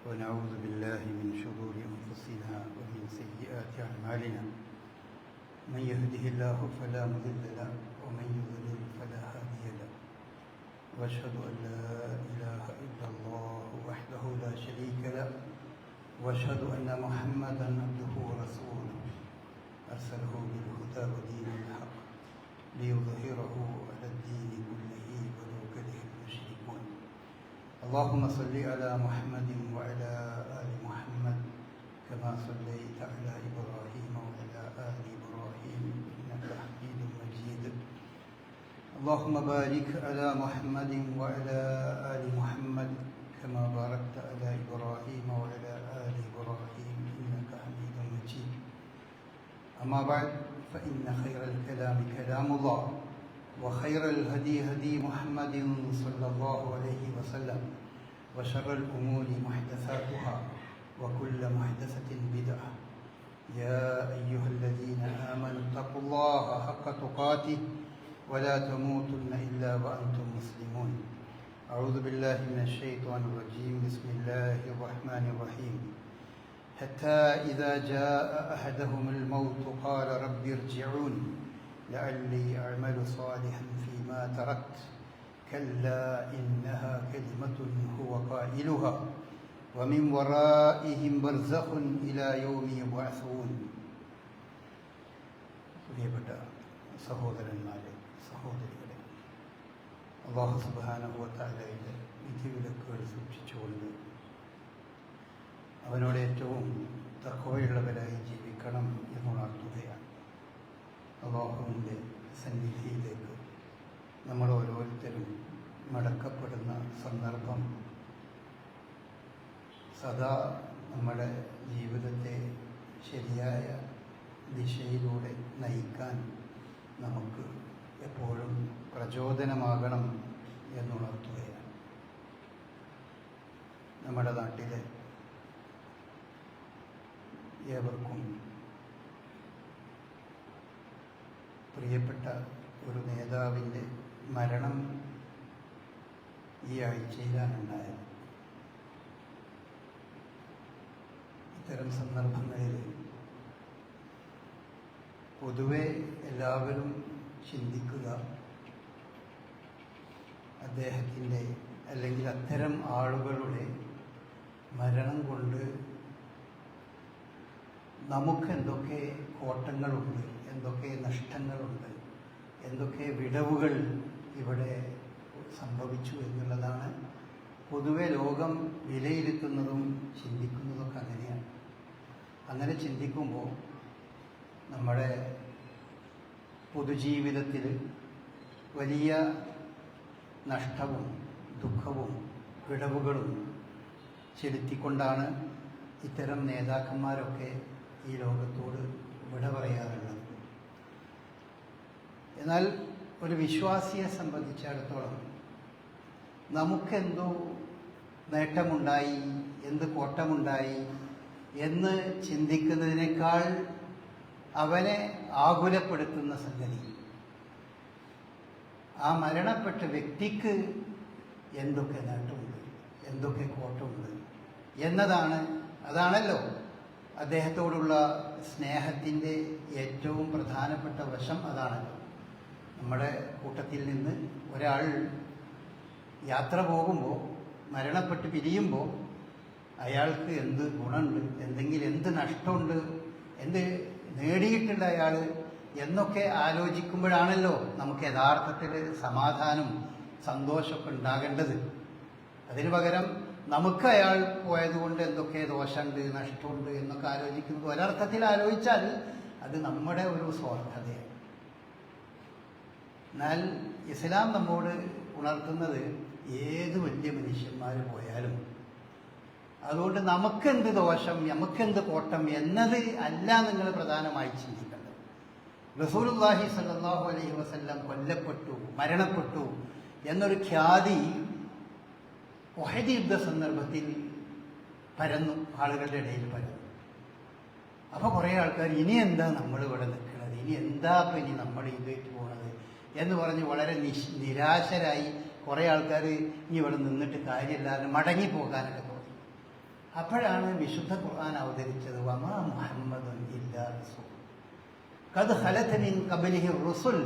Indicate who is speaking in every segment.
Speaker 1: ونعوذ بالله من شرور أنفسنا ومن سيئات أعمالنا من يهده الله فلا مضل له ومن يضلل فلا هادي له وأشهد أن لا إله إلا الله وحده لا شريك له وأشهد أن محمدا عبده ورسوله أرسله بالهدى ودين الحق ليظهره على الدين كله ولو كره المشركون. اللهم صل على محمد وعلى آل محمد كما صليت على إبراهيم وعلى آل إبراهيم إنك حميد مجيد. اللهم بارك على محمد وعلى آل محمد كما باركت على إبراهيم وعلى آل إبراهيم إنك حميد مجيد. أما بعد فإن خير الكلام كلام الله وخير الهدي هدي محمد صلى الله عليه وسلم وشر الأمور محدثاتها وكل محدثة بدعة. يا أيها الذين آمنوا اتقوا الله حق تقاته ولا تموتن إلا وأنتم مسلمون. أعوذ بالله من الشيطان الرجيم. بسم الله الرحمن الرحيم. حتى إذا جاء أحدهم الموت قال رب ارجعون لعلي أعمل صالحا فيما تركت كلا إنها كلمة هو قائلها ومن ورائهم برزخ إلى يوم يبعثون. പ്രിയപ്പെട്ട സഹോദരന്മാരെ, സഹോദരികളെ, അല്ലാഹു സുബ്ഹാനഹു വ തആലയുടെ വിധിവിലക്കുകൾ സൂക്ഷിച്ചുകൊണ്ട് അവനോട് ഏറ്റവും തഖ്വയുള്ളവരായി ജീവിക്കണം എന്നുണർത്തുകയാണ്. അല്ലാഹുവിൻ്റെ സന്നിധിയിലേക്ക് നമ്മൾ ഓരോരുത്തരും മടക്കപ്പെടുന്ന സന്ദർഭം സദാ നമ്മുടെ ജീവിതത്തെ ശരിയായ ദിശയിലൂടെ നയിക്കാൻ നമുക്ക് എപ്പോഴും പ്രചോദനമാകണം എന്നുണർത്തുകയാണ്. നമ്മുടെ നാട്ടിലെ ഏവർക്കും പ്രിയപ്പെട്ട ഒരു നേതാവിൻ്റെ മരണം ഈ ആഴ്ചയിലാണ് ഉണ്ടായത്. ഇത്തരം സന്ദർഭങ്ങളിൽ പൊതുവെ എല്ലാവരും ചിന്തിക്കുക അദ്ദേഹത്തിൻ്റെ അല്ലെങ്കിൽ അത്തരം ആളുകളുടെ മരണം കൊണ്ട് നമുക്ക് എന്തൊക്കെ കോട്ടങ്ങളുണ്ട്, എന്തൊക്കെ നഷ്ടങ്ങളുണ്ട്, എന്തൊക്കെ വിടവുകൾ ഇവിടെ സംഭവിച്ചു എന്നുള്ളതാണ് പൊതുവെ ലോകം വിലയിരുത്തുന്നതും ചിന്തിക്കുന്നതൊക്കെ അങ്ങനെയാണ്. അങ്ങനെ ചിന്തിക്കുമ്പോൾ നമ്മുടെ പൊതുജീവിതത്തിൽ വലിയ നഷ്ടവും ദുഃഖവും വിടവുകളും ചെലുത്തിക്കൊണ്ടാണ് ഇത്തരം നേതാക്കന്മാരൊക്കെ ഈ ലോകത്തോട് വിട പറയാറുള്ളത്. എന്നാൽ ഒരു വിശ്വാസിയെ സംബന്ധിച്ചിടത്തോളം നമുക്കെന്തോ നേട്ടമുണ്ടായി, എന്ത് കോട്ടമുണ്ടായി എന്ന് ചിന്തിക്കുന്നതിനേക്കാൾ അവനെ ആകുലപ്പെടുത്തുന്ന സംഗതി ആ മരണപ്പെട്ട വ്യക്തിക്ക് എന്തൊക്കെ നേട്ടമുണ്ട്, എന്തൊക്കെ കോട്ടമുണ്ട് എന്നതാണ്. അതാണല്ലോ അദ്ദേഹത്തോടുള്ള സ്നേഹത്തിൻ്റെ ഏറ്റവും പ്രധാനപ്പെട്ട വശം. അതാണല്ലോ നമ്മുടെ കൂട്ടത്തിൽ നിന്ന് ഒരാൾ യാത്ര പോകുമ്പോൾ, മരണപ്പെട്ട് പിരിയുമ്പോൾ അയാൾക്ക് എന്ത് ഗുണമുണ്ട്, എന്ത് നഷ്ടമുണ്ട്, എന്ത് നേടിയിട്ടുണ്ട് അയാൾ എന്നൊക്കെ ആലോചിക്കുമ്പോഴാണല്ലോ നമുക്ക് യഥാർത്ഥത്തിൽ സമാധാനം സന്തോഷമൊക്കെ ഉണ്ടാകേണ്ടത്. അതിനു പകരം നമുക്ക് അയാൾ പോയതുകൊണ്ട് എന്തൊക്കെ ദോഷമുണ്ട്, നഷ്ടമുണ്ട് എന്നൊക്കെ ആലോചിക്കുന്നത് ഒരർത്ഥത്തിൽ ആലോചിച്ചാൽ അത് നമ്മുടെ ഒരു സ്വാർത്ഥതയാണ്. എന്നാൽ ഇസ്ലാം നമ്മോട് ഉണർത്തുന്നത് ഏത് വലിയ മനുഷ്യന്മാർ പോയാലും അതുകൊണ്ട് നമുക്കെന്ത് ദോഷം, നമുക്കെന്ത് കോട്ടം എന്നത് അല്ല നിങ്ങൾ പ്രധാനമായി ചിന്തിക്കേണ്ടത്. റസൂലുള്ളാഹി സ്വല്ലല്ലാഹു അലൈഹി വസല്ലം കൊല്ലപ്പെട്ടു, മരണപ്പെട്ടു എന്നൊരു ഖ്യാതി ഉഹദ് യുദ്ധ സന്ദർഭത്തിൽ പരന്നു, ആളുകളുടെ ഇടയിൽ പരന്നു. അപ്പോൾ കുറേ ആൾക്കാർ ഇനി എന്താ നമ്മൾ ഇവിടെ നിൽക്കുന്നത്, ഇനി എന്താ ഇനി നമ്മൾ ഇതായിട്ട് പോകണത് എന്ന് പറഞ്ഞ് വളരെ നിരാശരായി കുറേ ആൾക്കാർ ഇനി ഇവിടെ നിന്നിട്ട് കാര്യമില്ലാതെ മടങ്ങിപ്പോകാനൊക്കെ തോന്നി. അപ്പോഴാണ് വിശുദ്ധ ഖുർആൻ അവതരിച്ചത്. വമാ മുഹമ്മദുൻ ഇല്ലാ റസൂൽ ഖദ് ഖലത മിൻ ഖബ്ലിഹി റുസുൽ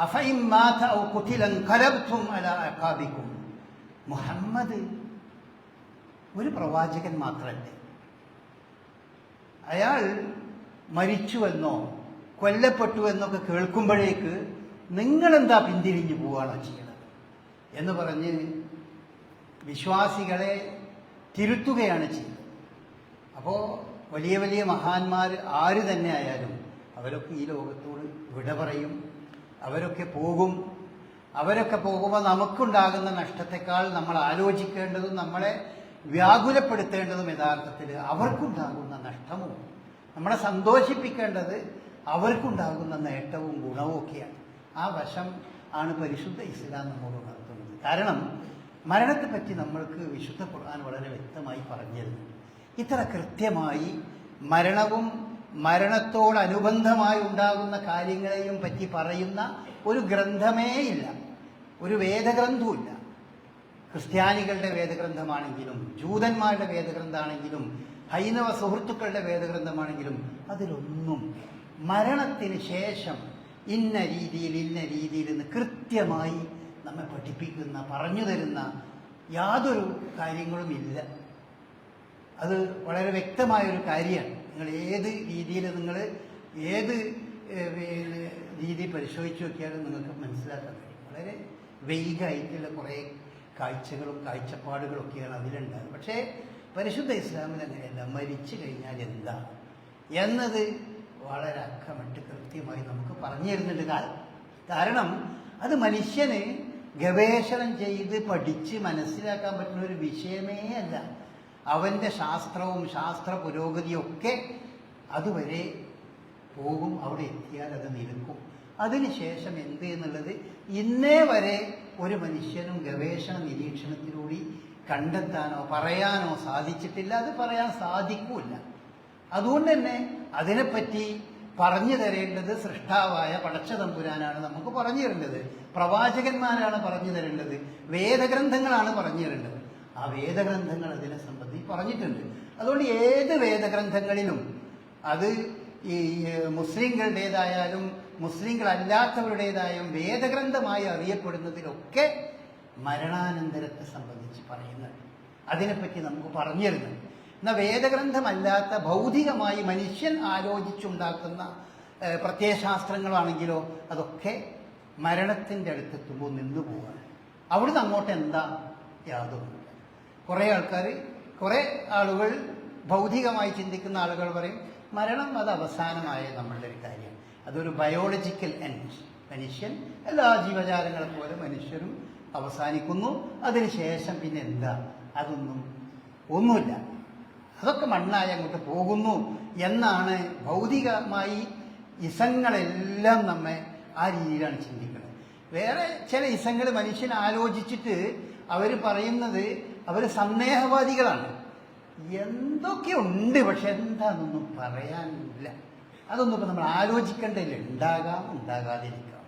Speaker 1: അഫഇൻ മാത ഔ ഖുതില ഖലബ്തും അലാ അഖാബികും. മുഹമ്മദ് ഒരു പ്രവാചകൻ മാത്രമല്ലേ, അയാൾ മരിച്ചുവെന്നോ കൊല്ലപ്പെട്ടു എന്നൊക്കെ കേൾക്കുമ്പോഴേക്ക് നിങ്ങളെന്താ പിന്തിരിഞ്ഞു പോവുകയാണോ ചെയ്യണത് എന്ന് പറഞ്ഞ് വിശ്വാസികളെ തിരുത്തുകയാണ് ചെയ്യുന്നത്. അപ്പോൾ വലിയ വലിയ മഹാന്മാർ ആര് തന്നെ ആയാലും അവരൊക്കെ ഈ ലോകത്തോട് വിട പറയും, അവരൊക്കെ പോകും. അവരൊക്കെ പോകുമ്പോൾ നമുക്കുണ്ടാകുന്ന നഷ്ടത്തെക്കാൾ നമ്മൾ ആലോചിക്കേണ്ടതും നമ്മളെ വ്യാകുലപ്പെടുത്തേണ്ടതും യഥാർത്ഥത്തിൽ അവർക്കുണ്ടാകുന്ന നഷ്ടവും നമ്മളെ സന്തോഷിപ്പിക്കേണ്ടത് അവർക്കുണ്ടാകുന്ന നേട്ടവും ഗുണവും ഒക്കെയാണ്. ആ വശം ആണ് പരിശുദ്ധ ഇസ്ലാം നമ്മോട് ഉണർത്തുന്നത്. കാരണം മരണത്തെപ്പറ്റി നമ്മൾക്ക് വിശുദ്ധ ഖുർആൻ വളരെ വ്യക്തമായി പറഞ്ഞിരുന്നു. ഇത്ര കൃത്യമായി മരണവും മരണത്തോടനുബന്ധമായി ഉണ്ടാകുന്ന കാര്യങ്ങളെയും പറ്റി പറയുന്ന ഒരു ഗ്രന്ഥമേ ഇല്ല, ഒരു വേദഗ്രന്ഥവുമില്ല. ക്രിസ്ത്യാനികളുടെ വേദഗ്രന്ഥമാണെങ്കിലും ജൂതന്മാരുടെ വേദഗ്രന്ഥമാണെങ്കിലും ഹൈന്ദവ സുഹൃത്തുക്കളുടെ വേദഗ്രന്ഥമാണെങ്കിലും അതിലൊന്നും മരണത്തിന് ശേഷം ഇന്ന രീതിയിൽ എന്ന് കൃത്യമായി നമ്മെ പഠിപ്പിക്കുന്ന പറഞ്ഞു തരുന്ന യാതൊരു കാര്യങ്ങളും ഇല്ല. അത് വളരെ വ്യക്തമായൊരു കാര്യമാണ്. നിങ്ങൾ ഏത് രീതിയിൽ ഏത് രീതി പരിശോധിച്ച് നോക്കിയാലും നിങ്ങൾക്ക് മനസ്സിലാക്കാൻ കഴിയും. വളരെ വെയ്ഗായിട്ടുള്ള കുറേ കാഴ്ചകളും കാഴ്ചപ്പാടുകളൊക്കെയാണ് അതിലുണ്ടാകുന്നത്. പക്ഷേ പരിശുദ്ധ ഇസ്ലാമിൽ അങ്ങനെയല്ല. മരിച്ചു കഴിഞ്ഞാൽ എന്താ എന്നത് വളരെ അക്കമിട്ട് കൃത്യമായി നമുക്ക് പറഞ്ഞു തരുന്നുണ്ട്. കാരണം അത് മനുഷ്യന് ഗവേഷണം ചെയ്ത് പഠിച്ച് മനസ്സിലാക്കാൻ പറ്റുന്ന ഒരു വിഷയമേ അല്ല. അവൻ്റെ ശാസ്ത്രവും ശാസ്ത്ര പുരോഗതിയൊക്കെ അതുവരെ പോകും, അവിടെ എത്തിയാൽ അത് നിൽക്കും. അതിനുശേഷം എന്ത് എന്നുള്ളത് ഇന്നേ വരെ ഒരു മനുഷ്യനും ഗവേഷണ നിരീക്ഷണത്തിലൂടെ കണ്ടെത്താനോ പറയാനോ സാധിച്ചിട്ടില്ല. അത് പറയാൻ സാധിക്കില്ല. അതുകൊണ്ട് തന്നെ അതിനെപ്പറ്റി പറഞ്ഞു തരേണ്ടത് സൃഷ്ടാവായ പടച്ച തമ്പുരാനാണ് നമുക്ക് പറഞ്ഞു തരേണ്ടത്. പ്രവാചകന്മാരാണ് പറഞ്ഞു തരേണ്ടത്. വേദഗ്രന്ഥങ്ങളാണ് പറഞ്ഞു തരേണ്ടത്. ആ വേദഗ്രന്ഥങ്ങൾ അതിനെ സംബന്ധിച്ച് പറഞ്ഞിട്ടുണ്ട്. അതുകൊണ്ട് ഏത് വേദഗ്രന്ഥങ്ങളിലും അത് ഈ മുസ്ലിങ്ങളുടേതായാലും മുസ്ലിങ്ങളല്ലാത്തവരുടേതായും വേദഗ്രന്ഥമായി അറിയപ്പെടുന്നതിലൊക്കെ മരണാനന്തരത്തെ സംബന്ധിച്ച് പറയുന്നുണ്ട്. അതിനെപ്പറ്റി നമുക്ക് പറഞ്ഞു തരുന്നുണ്ട്. എന്നാൽ വേദഗ്രന്ഥമല്ലാത്ത ഭൗതികമായി മനുഷ്യൻ ആലോചിച്ചുണ്ടാക്കുന്ന പ്രത്യയശാസ്ത്രങ്ങളാണെങ്കിലോ അതൊക്കെ മരണത്തിൻ്റെ അടുത്തെത്തുമ്പോൾ നിന്നു പോവാണ്. അവിടുന്ന് അങ്ങോട്ട് എന്താ യാതൊന്നുമില്ല. കുറേ ആളുകൾ ഭൗതികമായി ചിന്തിക്കുന്ന ആളുകൾ പറയും മരണം അത് അവസാനമായ നമ്മളുടെ ഒരു കാര്യമാണ്, അതൊരു ബയോളജിക്കൽ എൻഡ്. മനുഷ്യൻ എല്ലാ ജീവജാലങ്ങളെ പോലെ മനുഷ്യരും അവസാനിക്കുന്നു, അതിനുശേഷം പിന്നെ എന്താ, ഒന്നുമില്ല, അതൊക്കെ മണ്ണായി അങ്ങോട്ട് പോകുന്നു എന്നാണ് ഭൗതികമായി ഇസങ്ങളെല്ലാം നമ്മെ ആ രീതിയിലാണ് ചിന്തിക്കുന്നത്. വേറെ ചില ഇസങ്ങൾ മനുഷ്യൻ ആലോചിച്ചിട്ട് അവർ പറയുന്നത് അവർ സന്ദേഹവാദികളാണ്. എന്തൊക്കെയുണ്ട്, പക്ഷെ എന്താണെന്നൊന്നും പറയാനില്ല. അതൊന്നും ഇപ്പം നമ്മൾ ആലോചിക്കേണ്ടതില്ല. ഉണ്ടാകാം, ഉണ്ടാകാതിരിക്കാം.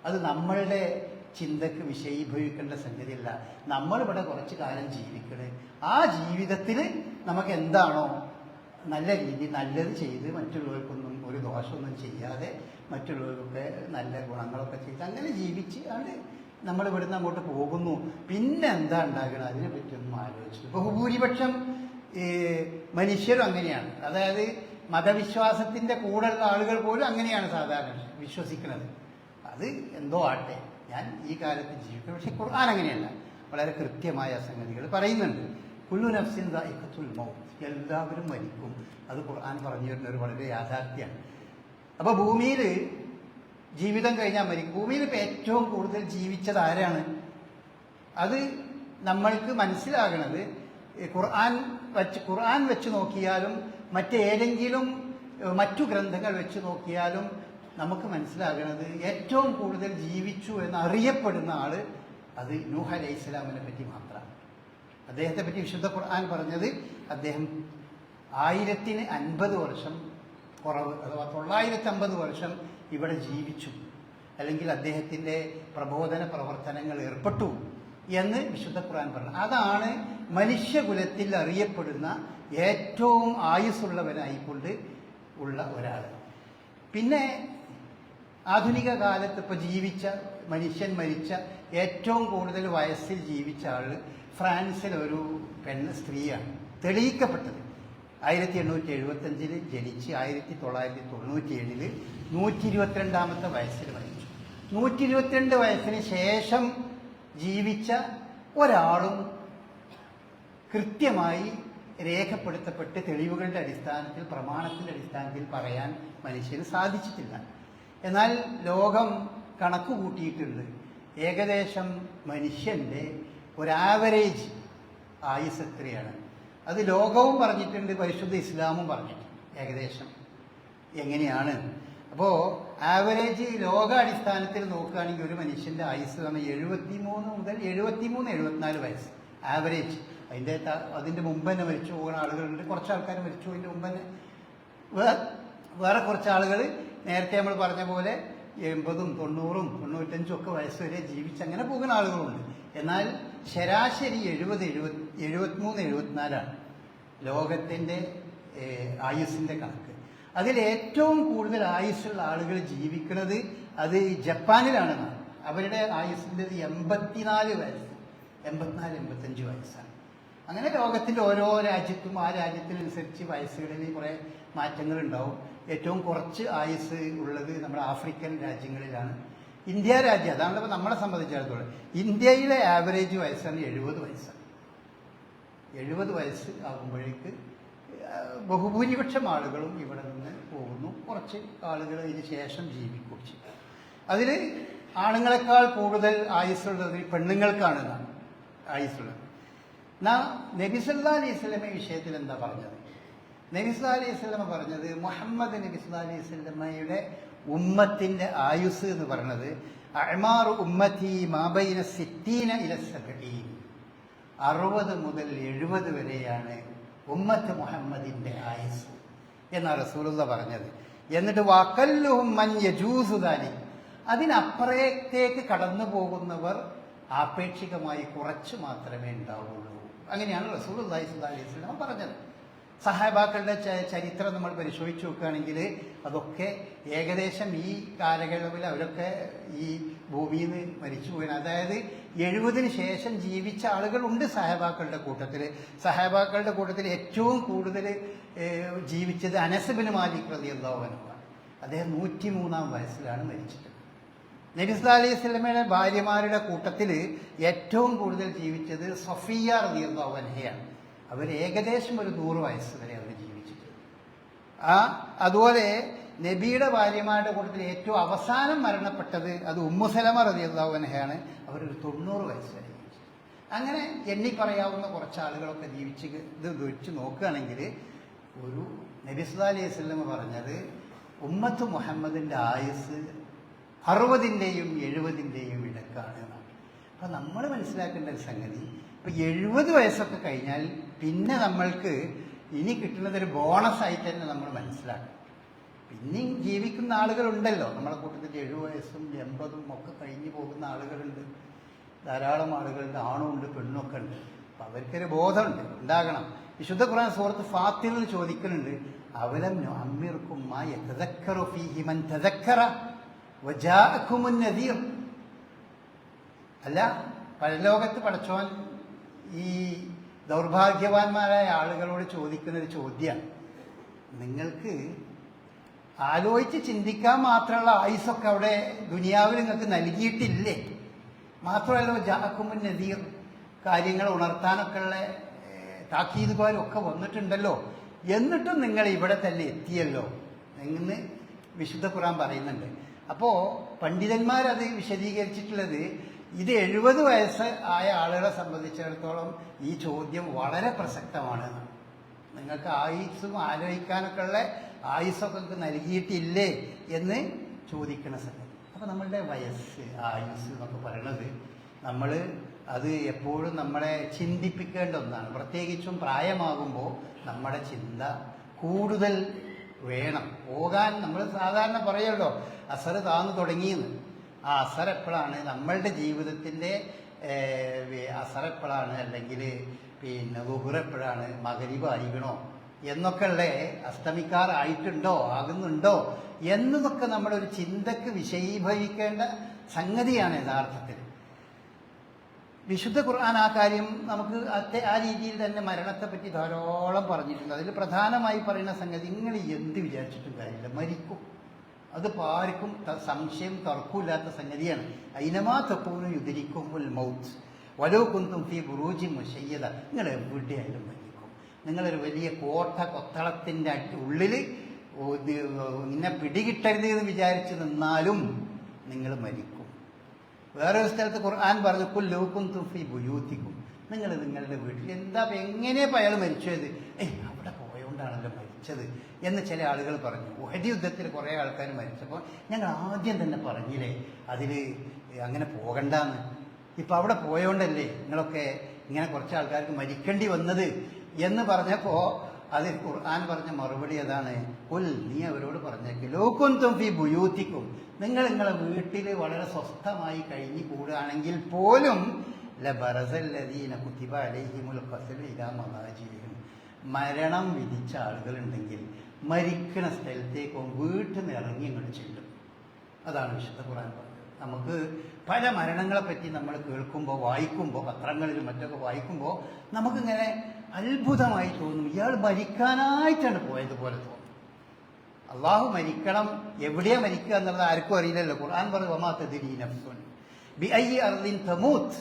Speaker 1: അത് നമ്മളുടെ ചിന്തക്ക് വിഷയീഭവിക്കേണ്ട സംഗതിയല്ല. നമ്മളിവിടെ കുറച്ച് കാലം ജീവിക്കണേ, ആ ജീവിതത്തിൽ നമുക്ക് എന്താണോ നല്ല രീതി നല്ലത് ചെയ്ത് മറ്റുള്ളവർക്കൊന്നും ഒരു ദോഷമൊന്നും ചെയ്യാതെ മറ്റുള്ളവർക്കൊക്കെ നല്ല ഗുണങ്ങളൊക്കെ ചെയ്ത് അങ്ങനെ ജീവിച്ച് ആണ് നമ്മൾ ഇവിടുന്ന് അങ്ങോട്ട് പോകുന്നു. പിന്നെ എന്താ ഉണ്ടാകണം അതിനെ പറ്റിയൊന്നും ആലോചിച്ചു. ബഹുഭൂരിപക്ഷം മനുഷ്യരും അങ്ങനെയാണ്. അതായത് മതവിശ്വാസത്തിൻ്റെ കൂടെയുള്ള ആളുകൾ പോലും അങ്ങനെയാണ് സാധാരണ വിശ്വസിക്കുന്നത്. അത് എന്തോ ആട്ടെ, ഞാൻ ഈ കാലത്ത് ജീവിക്കണം. പക്ഷെ ഖുർആൻ അങ്ങനെയല്ല. വളരെ കൃത്യമായ സംഗതികൾ പറയുന്നുണ്ട്. കുല്ലു നഫ്സിൻ ദാഇഖത്തുൽ മൗത്ത്, എല്ലാവരും മരിക്കും. അത് ഖുർആൻ പറഞ്ഞു തരുന്ന ഒരു വളരെ യാഥാർത്ഥ്യമാണ്. അപ്പോൾ ഭൂമിയിൽ ജീവിതം കഴിഞ്ഞാൽ മരിക്കും. ഭൂമിയിൽ ഇപ്പോൾ ഏറ്റവും കൂടുതൽ ജീവിച്ചത് ആരാണ്? അത് നമ്മൾക്ക് മനസ്സിലാകണത് ഖുർആൻ വെച്ച് നോക്കിയാലും മറ്റേതെങ്കിലും മറ്റു ഗ്രന്ഥങ്ങൾ വെച്ച് നോക്കിയാലും നമുക്ക് മനസ്സിലാകണത് ഏറ്റവും കൂടുതൽ ജീവിച്ചു എന്നറിയപ്പെടുന്ന ആൾ അത് നൂഹ് അലൈഹിസ്സലാമിനെ പറ്റി മാത്രമാണ്. അദ്ദേഹത്തെ പറ്റി വിശുദ്ധ ഖുർആൻ പറഞ്ഞത് അദ്ദേഹം 1050 വർഷം കുറവ്, അഥവാ 950 വർഷം ഇവിടെ ജീവിച്ചു, അല്ലെങ്കിൽ അദ്ദേഹത്തിൻ്റെ പ്രബോധന പ്രവർത്തനങ്ങൾ ഏർപ്പെട്ടു എന്ന് വിശുദ്ധ ഖുർആൻ പറഞ്ഞു. അതാണ് മനുഷ്യകുലത്തിൽ അറിയപ്പെടുന്ന ഏറ്റവും ആയുസ്സുള്ളവനായിക്കൊണ്ട് ഉള്ള ഒരാൾ. പിന്നെ ആധുനിക കാലത്ത് ഇപ്പോൾ മനുഷ്യൻ മരിച്ച ഏറ്റവും കൂടുതൽ വയസ്സിൽ ജീവിച്ച ആൾ ഫ്രാൻസിലൊരു സ്ത്രീയാണ്, തെളിയിക്കപ്പെട്ടത്. 1875 ജനിച്ച് 1997 122 വയസ്സിൽ മരിച്ചു. 122 വയസ്സിന് ശേഷം ജീവിച്ച ഒരാളും കൃത്യമായി രേഖപ്പെടുത്തപ്പെട്ട് തെളിവുകളുടെ അടിസ്ഥാനത്തിൽ, പ്രമാണത്തിൻ്റെ അടിസ്ഥാനത്തിൽ പറയാൻ മനുഷ്യന് സാധിച്ചിട്ടില്ല. എന്നാൽ ലോകം കണക്ക് കൂട്ടിയിട്ടുണ്ട്. ഏകദേശം മനുഷ്യൻ്റെ ഒരാവറേജ് ആയുസ് എത്രയാണ്? അത് ലോകവും പറഞ്ഞിട്ടുണ്ട്, പരിശുദ്ധ ഇസ്ലാമും പറഞ്ഞിട്ടുണ്ട് ഏകദേശം എങ്ങനെയാണ്. അപ്പോൾ ആവറേജ് ലോകാടിസ്ഥാനത്തിൽ നോക്കുകയാണെങ്കിൽ ഒരു ആയുസ് 73 മുതൽ 74 വയസ്സ് ആവറേജ്. അതിൻ്റെ മുമ്പ് തന്നെ മരിച്ചു പോകുന്ന ആളുകളുണ്ട്. കുറച്ച് ആൾക്കാർ മരിച്ചു അതിൻ്റെ മുമ്പ് തന്നെ. വേറെ കുറച്ച് ആളുകൾ നേരത്തെ നമ്മൾ പറഞ്ഞ പോലെ 80, 90, 95 ഒക്കെ വയസ്സ് വരെ ജീവിച്ചങ്ങനെ പോകുന്ന ആളുകളുണ്ട്. എന്നാൽ ശരാശരി 70, 73, 74 ലോകത്തിൻ്റെ ആയുസ്സിൻ്റെ കണക്ക്. അതിൽ ഏറ്റവും കൂടുതൽ ആയുസ്സുള്ള ആളുകൾ ജീവിക്കുന്നത് അത് ജപ്പാനിലാണെന്നാണ്. അവരുടെ ആയുസ്സിൻ്റെ 84 വയസ്സ്, 84-85 വയസ്സാണ്. അങ്ങനെ ലോകത്തിൻ്റെ ഓരോ രാജ്യത്തും ആ രാജ്യത്തിനനുസരിച്ച് വയസ്സുകളിൽ കുറേ മാറ്റങ്ങളുണ്ടാവും. ഏറ്റവും കുറച്ച് ആയുസ് ഉള്ളത് നമ്മുടെ ആഫ്രിക്കൻ രാജ്യങ്ങളിലാണ്. ഇന്ത്യ രാജ്യം, അതാണ് നമ്മളെ സംബന്ധിച്ചിടത്തോളം ഇന്ത്യയിലെ ആവറേജ് വയസ്സാണ് 70 വയസ്സാണ്. 70 വയസ്സ് ആകുമ്പോഴേക്ക് ബഹുഭൂരിപക്ഷം ആളുകളും ഇവിടെ നിന്ന് പോകുന്നു. കുറച്ച് ആളുകൾ ഇതിന് ശേഷം ജീവിക്കും. അതിൽ ആണുങ്ങളെക്കാൾ കൂടുതൽ ആയുസ്സുള്ളത് പെണ്ണുങ്ങൾക്കാണ് ആയുസ്സുള്ളത്. നബി സല്ലല്ലാഹു അലൈഹി വസല്ലമ വിഷയത്തിൽ എന്താ പറഞ്ഞത്? നബി സല്ലല്ലാഹു അലൈഹി വസല്ലമ പറഞ്ഞത്, മുഹമ്മദ് നബി സല്ലല്ലാഹു അലൈഹി വസല്ലമയുടെ ഉമ്മത്തിന്റെ ആയുസ് എന്ന് പറയുന്നത് അഅ്മാറു ഉമ്മത്തി മാ ബൈന 60 ഇല 70, 60 മുതൽ 70 വരെയാണ് ഉമ്മത്ത് മുഹമ്മദിന്റെ ആയുസ് എന്നാണ് റസൂലുള്ളാഹി പറഞ്ഞത്. എന്നിട്ട് വഖല്ലുഹും മൻ യജൂസു ദാലിക, അതിനപ്പുറത്തേക്ക് കടന്നു പോകുന്നവർ ആപേക്ഷികമായി കുറച്ച് മാത്രമേ ഉണ്ടാവുള്ളൂ. അങ്ങനെയാണ് റസൂലുള്ളാഹി സ്വല്ലല്ലാഹു അലൈഹി വസല്ലം പറഞ്ഞത്. സഹാബാക്കളുടെ ചരിത്രം നമ്മൾ പരിശോധിച്ച് നോക്കുകയാണെങ്കിൽ അതൊക്കെ ഏകദേശം ഈ കാലയളവിൽ അവരൊക്കെ ഈ ഭൂമിയിൽ നിന്ന് മരിച്ചുപോയി. അതായത് 70-ന് ശേഷം ജീവിച്ച ആളുകളുണ്ട് സഹാബാക്കളുടെ കൂട്ടത്തിൽ. സഹാബാക്കളുടെ കൂട്ടത്തിൽ ഏറ്റവും കൂടുതൽ ജീവിച്ചത് അനസ് ബിൻ മാലിക് റളിയല്ലാഹു അൻഹു. അദ്ദേഹം 103-ാം വയസ്സിലാണ് മരിച്ചത്. നബി സല്ലല്ലാഹു അലൈഹി വസല്ലമയുടെ ഭാര്യമാരുടെ കൂട്ടത്തിൽ ഏറ്റവും കൂടുതൽ ജീവിച്ചത് സഫിയ റളിയല്ലാഹു അൻഹയാണ്. അവർ ഏകദേശം ഒരു 100 വയസ്സ് വരെ അവർ ജീവിച്ചിട്ടുണ്ട്. അതുപോലെ നബിയുടെ ഭാര്യമാരുടെ കൂട്ടത്തിൽ ഏറ്റവും അവസാനം മരണപ്പെട്ടത് അത് ഉമ്മു സലമ റളിയല്ലാഹു അൻഹയാണ്. അവരൊരു 90 വയസ്സ് വരെ ജീവിച്ചു. അങ്ങനെ എണ്ണി പറയാവുന്ന കുറച്ച് ആളുകളൊക്കെ ഇത് വെച്ച് നോക്കുകയാണെങ്കിൽ ഒരു നബി സല്ലല്ലാഹു അലൈഹി വസല്ലം പറഞ്ഞത് ഉമ്മത്ത് മുഹമ്മദിൻ്റെ ആയുസ് 60-ൻ്റെയും 70-ൻ്റെയും ഇടക്കാണ് എന്നാണ്. അപ്പം നമ്മൾ മനസ്സിലാക്കേണ്ട ഒരു സംഗതി, ഇപ്പം 70 വയസ്സൊക്കെ കഴിഞ്ഞാൽ പിന്നെ നമ്മൾക്ക് ഇനി കിട്ടുന്നതൊരു ബോണസായിട്ട് തന്നെ നമ്മൾ മനസ്സിലാക്കണം. പിന്നെയും ജീവിക്കുന്ന ആളുകളുണ്ടല്ലോ നമ്മളെ കൂട്ടത്തിൽ. 70 വയസ്സും 80-ഉം ഒക്കെ കഴിഞ്ഞു പോകുന്ന ആളുകളുണ്ട്, ധാരാളം ആളുകളുണ്ട്, ആണുമുണ്ട് പെണ്ണൊക്കെ ഉണ്ട്. അപ്പം അവർക്കൊരു ബോധമുണ്ട്, ഉണ്ടാകണം. വിശുദ്ധ ഖുർആൻ സൂറത്ത് ഫാത്തിറിൽ ചോദിക്കുന്നുണ്ട്, അവലം നുഅമ്മിർകും മാ യതദക്കറു ഫീഹി മൻ തദക്കറ വജാഅകുമുൻ നദീർ. അല്ല, പരലോകത്ത് പടച്ചോൻ ഈ ദൗർഭാഗ്യവാന്മാരായ ആളുകളോട് ചോദിക്കുന്നൊരു ചോദ്യമാണ്, നിങ്ങൾക്ക് ആലോചിച്ച് ചിന്തിക്കാൻ മാത്രമുള്ള ആയുസൊക്കെ അവിടെ ദുനിയാവിൽ നിങ്ങൾക്ക് നൽകിയിട്ടില്ലേ? മാത്രമല്ല ജാഅകുമുൻ നദീർ, കാര്യങ്ങൾ ഉണർത്താനൊക്കെ ഉള്ള താക്കീതുകാരും ഒക്കെ വന്നിട്ടുണ്ടല്ലോ, എന്നിട്ടും നിങ്ങൾ ഇവിടെ തന്നെ എത്തിയല്ലോ എന്ന് വിശുദ്ധ ഖുർആൻ പറയുന്നുണ്ട്. അപ്പോൾ പണ്ഡിതന്മാരത് വിശദീകരിച്ചിട്ടുള്ളത്, ഇത് 70 വയസ്സ് ആയ ആളുകളെ സംബന്ധിച്ചിടത്തോളം ഈ ചോദ്യം വളരെ പ്രസക്തമാണ്. നിങ്ങൾക്ക് ആയുസ്സും ആലോചിക്കാനൊക്കെ ഉള്ള ആയുസ്സൊക്കെ നൽകിയിട്ടില്ലേ എന്ന് ചോദിക്കണ സമയം. അപ്പോൾ നമ്മളുടെ വയസ്സ്, ആയുസ് എന്നൊക്കെ പറയണത് നമ്മൾ അത് എപ്പോഴും നമ്മളെ ചിന്തിപ്പിക്കേണ്ട ഒന്നാണ്. പ്രത്യേകിച്ചും പ്രായമാകുമ്പോൾ നമ്മുടെ ചിന്ത കൂടുതൽ വേണം. പോകാൻ നമ്മൾ സാധാരണ പറയുമല്ലോ അസർ താന്നു തുടങ്ങിയെന്ന്. ആ അസർ എപ്പോഴാണ് നമ്മളുടെ ജീവിതത്തിൻ്റെ അസറെപ്പോഴാണ്, അല്ലെങ്കിൽ പിന്നെ ളുഹുറെപ്പോഴാണ്, മഗ്‌രിബ് ആയിക്കണോ എന്നൊക്കെയുള്ള, അസ്തമിക്കാറായിട്ടുണ്ടോ ആകുന്നുണ്ടോ എന്നതൊക്കെ നമ്മളൊരു ചിന്തക്ക് വിഷയീഭവിക്കേണ്ട സംഗതിയാണ് യഥാർത്ഥത്തിൽ. വിശുദ്ധ ഖുർആൻ ആ കാര്യം നമുക്ക് ആ രീതിയിൽ തന്നെ മരണത്തെപ്പറ്റി ധാരാളം പറഞ്ഞിട്ടുണ്ട്. അതിൽ പ്രധാനമായി പറയുന്ന സംഗതി, നിങ്ങൾ എന്ത് വിചാരിച്ചിട്ടും കാര്യമില്ല, മരിക്കും. അത് ആർക്കും സംശയം തർക്കമില്ലാത്ത സംഗതിയാണ്. ഐനമാ തഖൂനു യുദ്രിക്കുമുൽ മൗത്ത് വലൗ കുന്തും ഫീ ബുറൂജിൻ മുശയ്യദ. നിങ്ങൾ എവിടെയായാലും മരിക്കും. നിങ്ങളൊരു വലിയ കൊത്തളത്തിൻ്റെ ഉള്ളിൽ ഇന്നെ പിടികിട്ടരുത് എന്ന് വിചാരിച്ച് നിന്നാലും നിങ്ങൾ മരിക്കും. വേറൊരു സ്ഥലത്ത് ഖുർആൻ പറഞ്ഞു, കുല്ലൂ കുന്തും ഫീ ബുയൂത്തിക്കും. നിങ്ങൾ നിങ്ങളുടെ വീട്ടിൽ എന്താ എങ്ങനെയപ്പോൾ അയാൾ മരിച്ചത്? അവിടെ പോയോണ്ടാണല്ലോ മരിച്ചത് എന്ന് ചില ആളുകൾ പറഞ്ഞു. ഉഹദ് യുദ്ധത്തിൽ കുറേ ആൾക്കാർ മരിച്ചപ്പോൾ ഞങ്ങൾ ആദ്യം തന്നെ പറഞ്ഞില്ലേ അതിൽ അങ്ങനെ പോകണ്ടെന്ന്. ഇപ്പം അവിടെ പോയോണ്ടല്ലേ നിങ്ങളൊക്കെ ഇങ്ങനെ കുറച്ച് ആൾക്കാർക്ക് മരിക്കേണ്ടി വന്നത് എന്ന് പറഞ്ഞപ്പോൾ അതിൽ ഖുർആൻ പറഞ്ഞ മറുപടി അതാണ്, കുൽ, നീ അവരോട് പറഞ്ഞേക്ക്, ലൗ കുന്തും ഫീ ബുയൂത്തിക്കും, നിങ്ങൾ നിങ്ങളെ വീട്ടിൽ വളരെ സ്വസ്ഥമായി കഴിഞ്ഞു കൂടുകയാണെങ്കിൽ പോലും ലബറസല്ലദീന കുതിബ അലൈഹിമുൽ ഖത്ലു ഇലാ മദാജിഹിം, മരണം വിധിച്ച ആളുകളുണ്ടെങ്കിൽ മരിക്കണ സ്ഥലത്തേക്കും വീട്ടിൽ നിന്ന് ഇറങ്ങി ഇങ്ങോട്ട് ചെല്ലും. അതാണ് വിശുദ്ധ ഖുർആൻ പറഞ്ഞത്. നമുക്ക് പല മരണങ്ങളെപ്പറ്റി നമ്മൾ കേൾക്കുമ്പോൾ, വായിക്കുമ്പോൾ, പത്രങ്ങളിലും മറ്റൊക്കെ വായിക്കുമ്പോൾ നമുക്കിങ്ങനെ അത്ഭുതമായി തോന്നും. ഇയാൾ മരിക്കാനായിട്ടാണ് പോയതുപോലെ തോന്നും. അള്ളാഹു മരിക്കണം, എവിടെയാ മരിക്കുക എന്നുള്ളത് ആർക്കും അറിയില്ലല്ലോ. ഖുർആൻ പറഞ്ഞു, വമാ തദ്രീ നഫ്സുൻ ബിഅയ്യി അർദിൻ തമൂത്ത്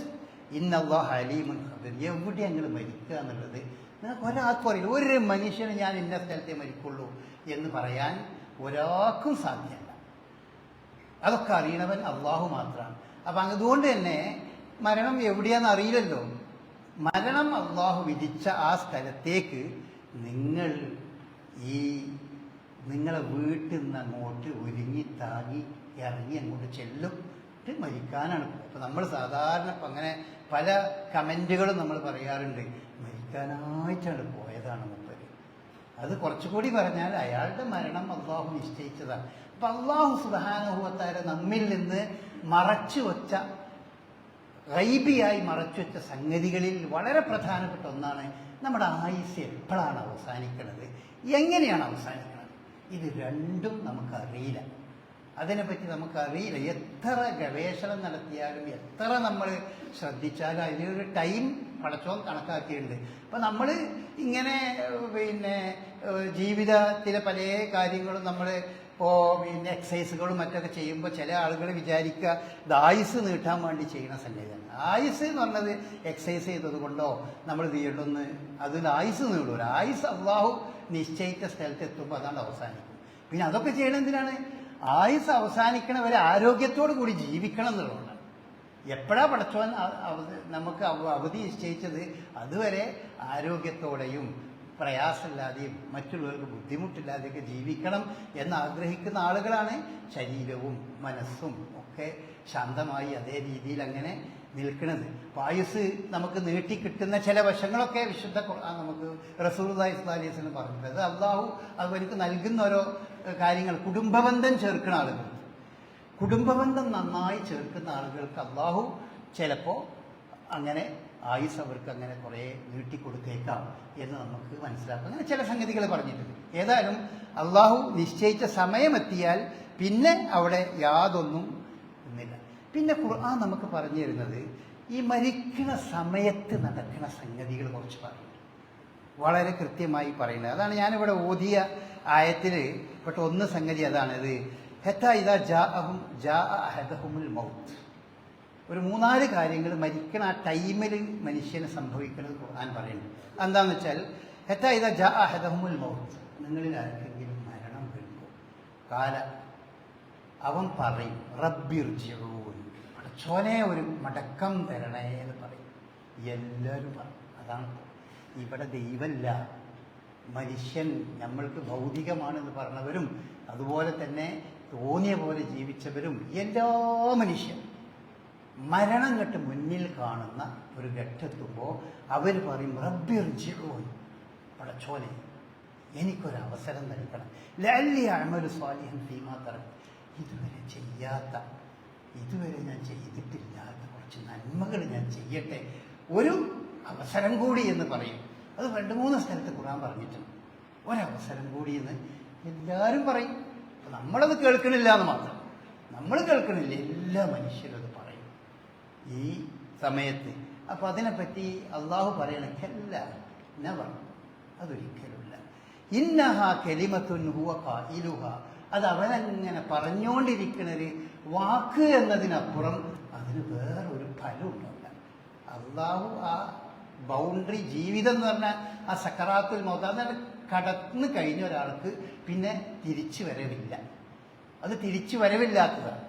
Speaker 1: ഇന്നല്ലാഹ അലീമുൻ ഖബീർ. എവിടെ ഞങ്ങൾ മരിക്കുക എന്നുള്ളത് നിങ്ങൾക്ക് ഒരാൾക്കും അറിയില്ല. ഒരു മനുഷ്യന് ഞാൻ ഇന്ന സ്ഥലത്തെ മരിക്കുള്ളൂ എന്ന് പറയാൻ ഒരാൾക്കും സാധ്യമല്ല. അതൊക്കെ അറിയണവൻ അള്ളാഹു മാത്രമാണ്. അപ്പം അതുകൊണ്ട് തന്നെ മരണം എവിടെയാന്ന് അറിയില്ലല്ലോ. മരണം അള്ളാഹു വിധിച്ച ആ സ്ഥലത്തേക്ക് നിങ്ങളെ വീട്ടിൽ നിന്ന് അങ്ങോട്ട് ഒരുങ്ങി താങ്ങി ഇറങ്ങി അങ്ങോട്ട് ചെല്ലും. മരിക്കാനാണ്. അപ്പം നമ്മൾ സാധാരണ ഇപ്പം അങ്ങനെ പല കമൻറ്റുകളും നമ്മൾ പറയാറുണ്ട്, മരിക്കാനായിട്ടാണ് പോയതാണ് മൂപ്പര്. അത് കുറച്ചുകൂടി പറഞ്ഞാൽ അയാളുടെ മരണം അള്ളാഹു നിശ്ചയിച്ചതാണ്. അപ്പം അള്ളാഹു സുബ്ഹാനഹു വ തആല നമ്മിൽ നിന്ന് മറച്ചു വച്ച, ഗൈബിയായി മറച്ചു വെച്ച സംഗതികളിൽ വളരെ പ്രധാനപ്പെട്ട ഒന്നാണ് നമ്മുടെ ആയുസ് എപ്പോഴാണ് അവസാനിക്കുന്നത്, എങ്ങനെയാണ് അവസാനിക്കുന്നത്. ഇത് രണ്ടും നമുക്കറിയില്ല. അതിനെപ്പറ്റി നമുക്കറിയില്ല. എത്ര ഗവേഷണം നടത്തിയാലും എത്ര നമ്മൾ ശ്രദ്ധിച്ചാലും അതിനൊരു ടൈം പടച്ചോൻ കണക്കാക്കിയിട്ടുണ്ട്. അപ്പം നമ്മൾ ഇങ്ങനെ പിന്നെ ജീവിതത്തിലെ പല കാര്യങ്ങളും നമ്മൾ പിന്നെ എക്സസൈസുകളും മറ്റൊക്കെ ചെയ്യുമ്പോൾ ചില ആളുകൾ വിചാരിക്കുക ഇത് ആയുസ് നീട്ടാൻ വേണ്ടി ചെയ്യുന്ന സംഗതിയാണ്. ആയുസ് എന്ന് പറഞ്ഞത് എക്സസൈസ് ചെയ്തത് കൊണ്ടോ നമ്മൾ ചെയ്യണമെന്ന് അതിൽ ആയുസ് നീടൂല. ആയുസ് അള്ളാഹു നിശ്ചയിച്ച സ്ഥലത്ത് എത്തുമ്പോൾ അതാണ് അവസാനിക്കും. പിന്നെ അതൊക്കെ ചെയ്യണം എന്തിനാണ്? ആയുസ് അവസാനിക്കണവരെ ആരോഗ്യത്തോടു കൂടി ജീവിക്കണം എന്നുള്ളതാണ്. എപ്പോഴാ പടച്ചോൻ നമുക്ക് അവധി നിശ്ചയിച്ചത് അതുവരെ ആരോഗ്യത്തോടെയും പ്രയാസമില്ലാതെയും മറ്റുള്ളവർക്ക് ബുദ്ധിമുട്ടില്ലാതെയൊക്കെ ജീവിക്കണം എന്നാഗ്രഹിക്കുന്ന ആളുകളാണ് ശരീരവും മനസ്സും ഒക്കെ ശാന്തമായി അതേ രീതിയിൽ അങ്ങനെ നിൽക്കുന്നത്. ആയുസ് നമുക്ക് നീട്ടിക്കിട്ടുന്ന ചില വശങ്ങളൊക്കെ വിശുദ്ധ ഖുർആൻ നമുക്ക് റസൂലുള്ളാഹി സ്വല്ലല്ലാഹു അലൈഹി വസല്ലം പറഞ്ഞിട്ടുണ്ട്. അത് അള്ളാഹു അവർക്ക് നൽകുന്ന ഓരോ കാര്യങ്ങൾ. കുടുംബബന്ധം ചേർക്കുന്ന ആളുകൾ, കുടുംബബന്ധം നന്നായി ചേർക്കുന്ന ആളുകൾക്ക് അള്ളാഹു ചിലപ്പോൾ അങ്ങനെ ആയുസ് അവർക്ക് അങ്ങനെ കുറേ നീട്ടിക്കൊടുത്തേക്കാം എന്ന് നമുക്ക് മനസ്സിലാക്കാം. അങ്ങനെ ചില സംഗതികൾ പറഞ്ഞിട്ടുണ്ട്. ഏതായാലും അള്ളാഹു നിശ്ചയിച്ച സമയമെത്തിയാൽ പിന്നെ അവിടെ യാതൊന്നും ഇന്നില്ല. പിന്നെ ഖുർആൻ നമുക്ക് പറഞ്ഞു തരുന്നത് ഈ മരിക്കുന്ന സമയത്ത് നടക്കുന്ന സംഗതികൾ കുറച്ച് പറയുന്നുണ്ട്, വളരെ കൃത്യമായി പറയുന്നത്. അതാണ് ഞാനിവിടെ ഓതിയ ആയത്തിൽ പെട്ട ഒന്ന് സംഗതി അതാണ്. ഇത് ഹത്താ ഇദാ ജാഅ അഹദഹുമുൽ മൗത്ത്. ഒരു 3-4 കാര്യങ്ങൾ മരിക്കണ ആ ടൈമിൽ മനുഷ്യന് സംഭവിക്കുന്നത് ഖുർആൻ പറയുന്നു. എന്താണെന്ന് വെച്ചാൽ ഹത്താ ഇദാ ജാഅ അഹദഹുമുൽ മൗത്ത്, നിങ്ങളിൽ ആർക്കെങ്കിലും മരണം വരുമ്പോൾ കാല അവൻ പറയും റബ്ബിർജിഊൻ, പടച്ചോനെ ഒരു മടക്കം തരണേ എന്ന് പറയും. എല്ലാവരും പറയും. അതാണ് ഇവിടെ ദൈവമല്ല, മനുഷ്യൻ നമ്മൾക്ക് ഭൗതികമാണെന്ന് പറഞ്ഞവരും അതുപോലെ തന്നെ തോന്നിയ പോലെ ജീവിച്ചവരും എല്ലാ മനുഷ്യരും മരണം കെട്ട് മുന്നിൽ കാണുന്ന ഒരു ഘട്ടെത്തുമ്പോൾ അവർ പറയും റബ്ബിർജിഊൻ, പടച്ചോനെ എനിക്കൊരവസരം നൽകണം, ലഅല്ലി അഅമലു സ്വാലിഹൻ ഫീമാ തറക്തു, ഇതുവരെ ഞാൻ ചെയ്തിട്ടില്ലാത്ത കുറച്ച് നന്മകൾ ഞാൻ ചെയ്യട്ടെ, ഒരു അവസരം കൂടി എന്ന് പറയും. അത് 2-3 സ്ഥലത്ത് ഖുർആൻ പറഞ്ഞിട്ടുണ്ട്. ഒരവസരം കൂടി എന്ന് എല്ലാവരും പറയും. നമ്മളത് കേൾക്കണില്ല എന്ന് മാത്രം. നമ്മൾ കേൾക്കണില്ല, എല്ലാ മനുഷ്യരും അത് പറയും ഈ സമയത്ത്. അപ്പം അതിനെപ്പറ്റി അള്ളാഹു പറയണല്ല, നെവർ, അതൊരിക്കലുമില്ല. ഇന്നഹ കലിമത്തുൻ ഹുവ ഖായിലുഹ, അത് അവനങ്ങനെ പറഞ്ഞുകൊണ്ടിരിക്കുന്നൊരു വാക്ക് എന്നതിനപ്പുറം അതിന് വേറൊരു ഫലം ഉണ്ടാവില്ല. അള്ളാഹു ആ ബൗണ്ടറി, ജീവിതം എന്ന് പറഞ്ഞാൽ ആ സക്കറാത്തുൽ മൗത്ത്, അതാണ് കടന്നു കഴിഞ്ഞ ഒരാൾക്ക് പിന്നെ തിരിച്ചു വരവില്ല. അത് തിരിച്ചു വരവില്ലാത്തതാണ്.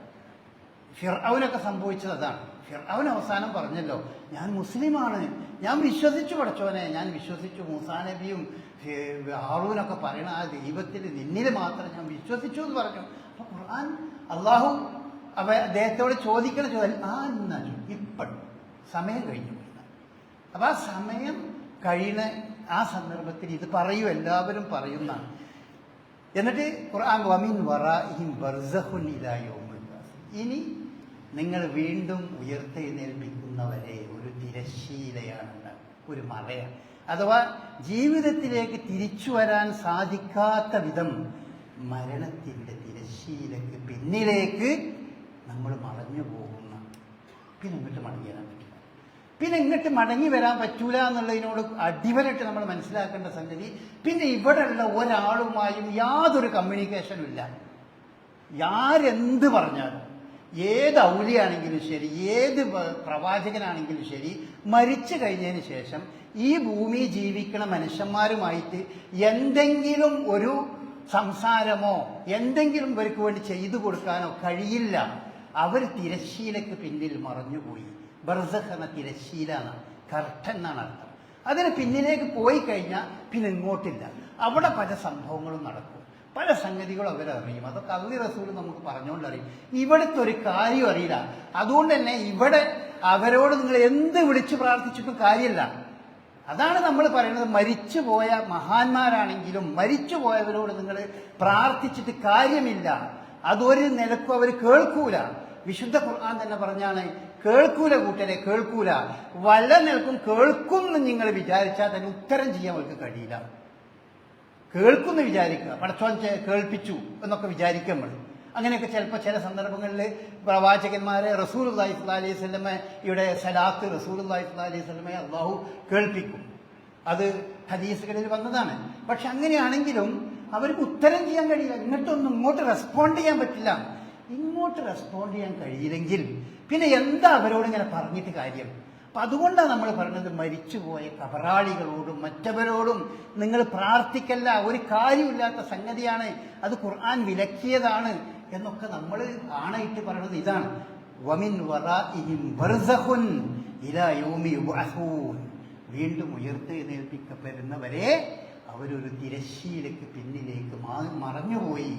Speaker 1: ഫിർഔനൊക്കെ സംഭവിച്ചത് അതാണ്. ഫിർഔൻ അവസാനം പറഞ്ഞല്ലോ, ഞാൻ മുസ്ലിമാണ്, ഞാൻ വിശ്വസിച്ചു പടച്ചോനെ, ഞാൻ വിശ്വസിച്ചു, മൂസാ നബിയും ഹാറൂനൊക്കെ പറയണ ആ ദൈവത്തിൽ നിന്നിൽ മാത്രം ഞാൻ വിശ്വസിച്ചു എന്ന് പറഞ്ഞു. അപ്പൊ ഖുർആൻ അള്ളാഹു അദ്ദേഹത്തോട് ചോദിക്കണ ചോദ്യം ആ എന്നാലും ഇപ്പോഴും സമയം കഴിഞ്ഞു പോയി. അപ്പൊ ആ സമയം കഴിയുന്ന ആ സന്ദർഭത്തിൽ ഇത് പറയൂ, എല്ലാവരും പറയുന്നതാണ്. എന്നിട്ട് ഖുർആൻ വമിൻ വറാഇഹിം ബർസഖുൻ ഇലാ യൗമിൽ ബാസ്, ഇനി നിങ്ങൾ വീണ്ടും ഉയർത്തെഴുന്നേൽപ്പിക്കുന്നവരെ ഒരു തിരശ്ശീലയാണ്, ഒരു മറയാണ്. അഥവാ ജീവിതത്തിലേക്ക് തിരിച്ചു വരാൻ സാധിക്കാത്ത വിധം മരണത്തിൻ്റെ തിരശ്ശീലക്ക് പിന്നിലേക്ക് നമ്മൾ മറഞ്ഞു പോകുന്ന, പിന്നെ ഇങ്ങോട്ട് മടങ്ങി വരാൻ പറ്റില്ല. പിന്നെ ഇങ്ങോട്ട് മടങ്ങി വരാൻ പറ്റൂല എന്നുള്ളതിനോട് അടിവരട്ട് നമ്മൾ മനസ്സിലാക്കേണ്ട സംഗതി, പിന്നെ ഇവിടെയുള്ള ഒരാളുമായും യാതൊരു കമ്മ്യൂണിക്കേഷനും ഇല്ല. ആരെന്ത് പറഞ്ഞാലും, ഏത് ഔലിയാണെങ്കിലും ശരി, ഏത് പ്രവാചകനാണെങ്കിലും ശരി, മരിച്ചു കഴിഞ്ഞതിന് ശേഷം ഈ ഭൂമി ജീവിക്കണ മനുഷ്യന്മാരുമായിട്ട് എന്തെങ്കിലും ഒരു സംസാരമോ എന്തെങ്കിലും ഇവർക്ക് വേണ്ടി ചെയ്തു കൊടുക്കാനോ കഴിയില്ല. അവർ തിരശ്ശീലക്ക് പിന്നിൽ മറഞ്ഞുപോയി. ബർസഖ് എന്ന തിരശ്ശീല എന്നാണ്, കർട്ടൻ എന്നാണ് അർത്ഥം. അതിന് പിന്നിലേക്ക് പോയി കഴിഞ്ഞാൽ പിന്നെ ഇങ്ങോട്ടില്ല. അവിടെ പല സംഭവങ്ങളും നടക്കും, പല സംഗതികളും അവരറിയും. അതൊക്കെ അള്ളി റസൂൽ നമുക്ക് പറഞ്ഞുകൊണ്ടറിയും. ഇവിടുത്തെ ഒരു കാര്യം അറിയില്ല. അതുകൊണ്ട് തന്നെ ഇവിടെ അവരോട് നിങ്ങൾ എന്ത് വിളിച്ചു പ്രാർത്ഥിച്ചിട്ടും കാര്യമില്ല. അതാണ് നമ്മൾ പറയുന്നത്. മരിച്ചുപോയ മഹാന്മാരാണെങ്കിലും മരിച്ചുപോയവരോട് നിങ്ങൾ പ്രാർത്ഥിച്ചിട്ട് കാര്യമില്ല, അതൊരു നിലക്കും അവർ കേൾക്കൂല. വിശുദ്ധ ഖുർആൻ തന്നെ പറഞ്ഞാണ്, കേൾക്കൂല കൂട്ടരെ, കേൾക്കൂല. വല്ല നിൽക്കും കേൾക്കും എന്ന് നിങ്ങൾ വിചാരിച്ചാൽ തന്നെ ഉത്തരം ചെയ്യാൻ അവർക്ക് കഴിയില്ല. കേൾക്കുമെന്ന് വിചാരിക്കുക, പടച്ചോൻ കേൾപ്പിച്ചു എന്നൊക്കെ വിചാരിക്കുക നമ്മൾ. അങ്ങനെയൊക്കെ ചിലപ്പോൾ ചില സന്ദർഭങ്ങളിൽ പ്രവാചകന്മാരെ റസൂലുള്ളാഹി സ്വല്ലല്ലാഹി അലൈഹി വസല്ലമയുടെ സലാത്ത് റസൂലുള്ളാഹി സ്വല്ലല്ലാഹി അലൈഹി വസല്ലമയെ അള്ളാഹു കേൾപ്പിക്കും. അത് ഹദീസുകളിൽ വന്നതാണ്. പക്ഷെ അങ്ങനെയാണെങ്കിലും അവർക്ക് ഉത്തരം ചെയ്യാൻ കഴിയില്ല. ഇങ്ങോട്ട് റെസ്പോണ്ട് ചെയ്യാൻ പറ്റില്ല. ഇങ്ങോട്ട് റെസ്പോണ്ട് ചെയ്യാൻ കഴിയില്ലെങ്കിൽ പിന്നെ എന്താ അവരോട് ഇങ്ങനെ പറഞ്ഞിട്ട് കാര്യം? അപ്പം അതുകൊണ്ടാണ് നമ്മൾ പറഞ്ഞത്, മരിച്ചുപോയ കബറാളികളോടും മറ്റവരോടും നിങ്ങൾ പ്രാർത്ഥിക്കല്ല, ഒരു കാര്യമില്ലാത്ത സംഗതിയാണ്, അത് ഖുർആൻ വിലക്കിയതാണ് എന്നൊക്കെ നമ്മൾ ആണയിട്ട് പറയുന്നത് ഇതാണ്. വമിൻ വറാഇഹിം ബർസഖുൻ ഇലാ യൗമി യുബ്അസൂൻ, വീണ്ടും ഉയർത്തെഴുന്നേൽപ്പിക്കപ്പെടുന്നവരെ അവരൊരു തിരശ്ശീലക്ക് പിന്നിലേക്ക് മറഞ്ഞുപോയി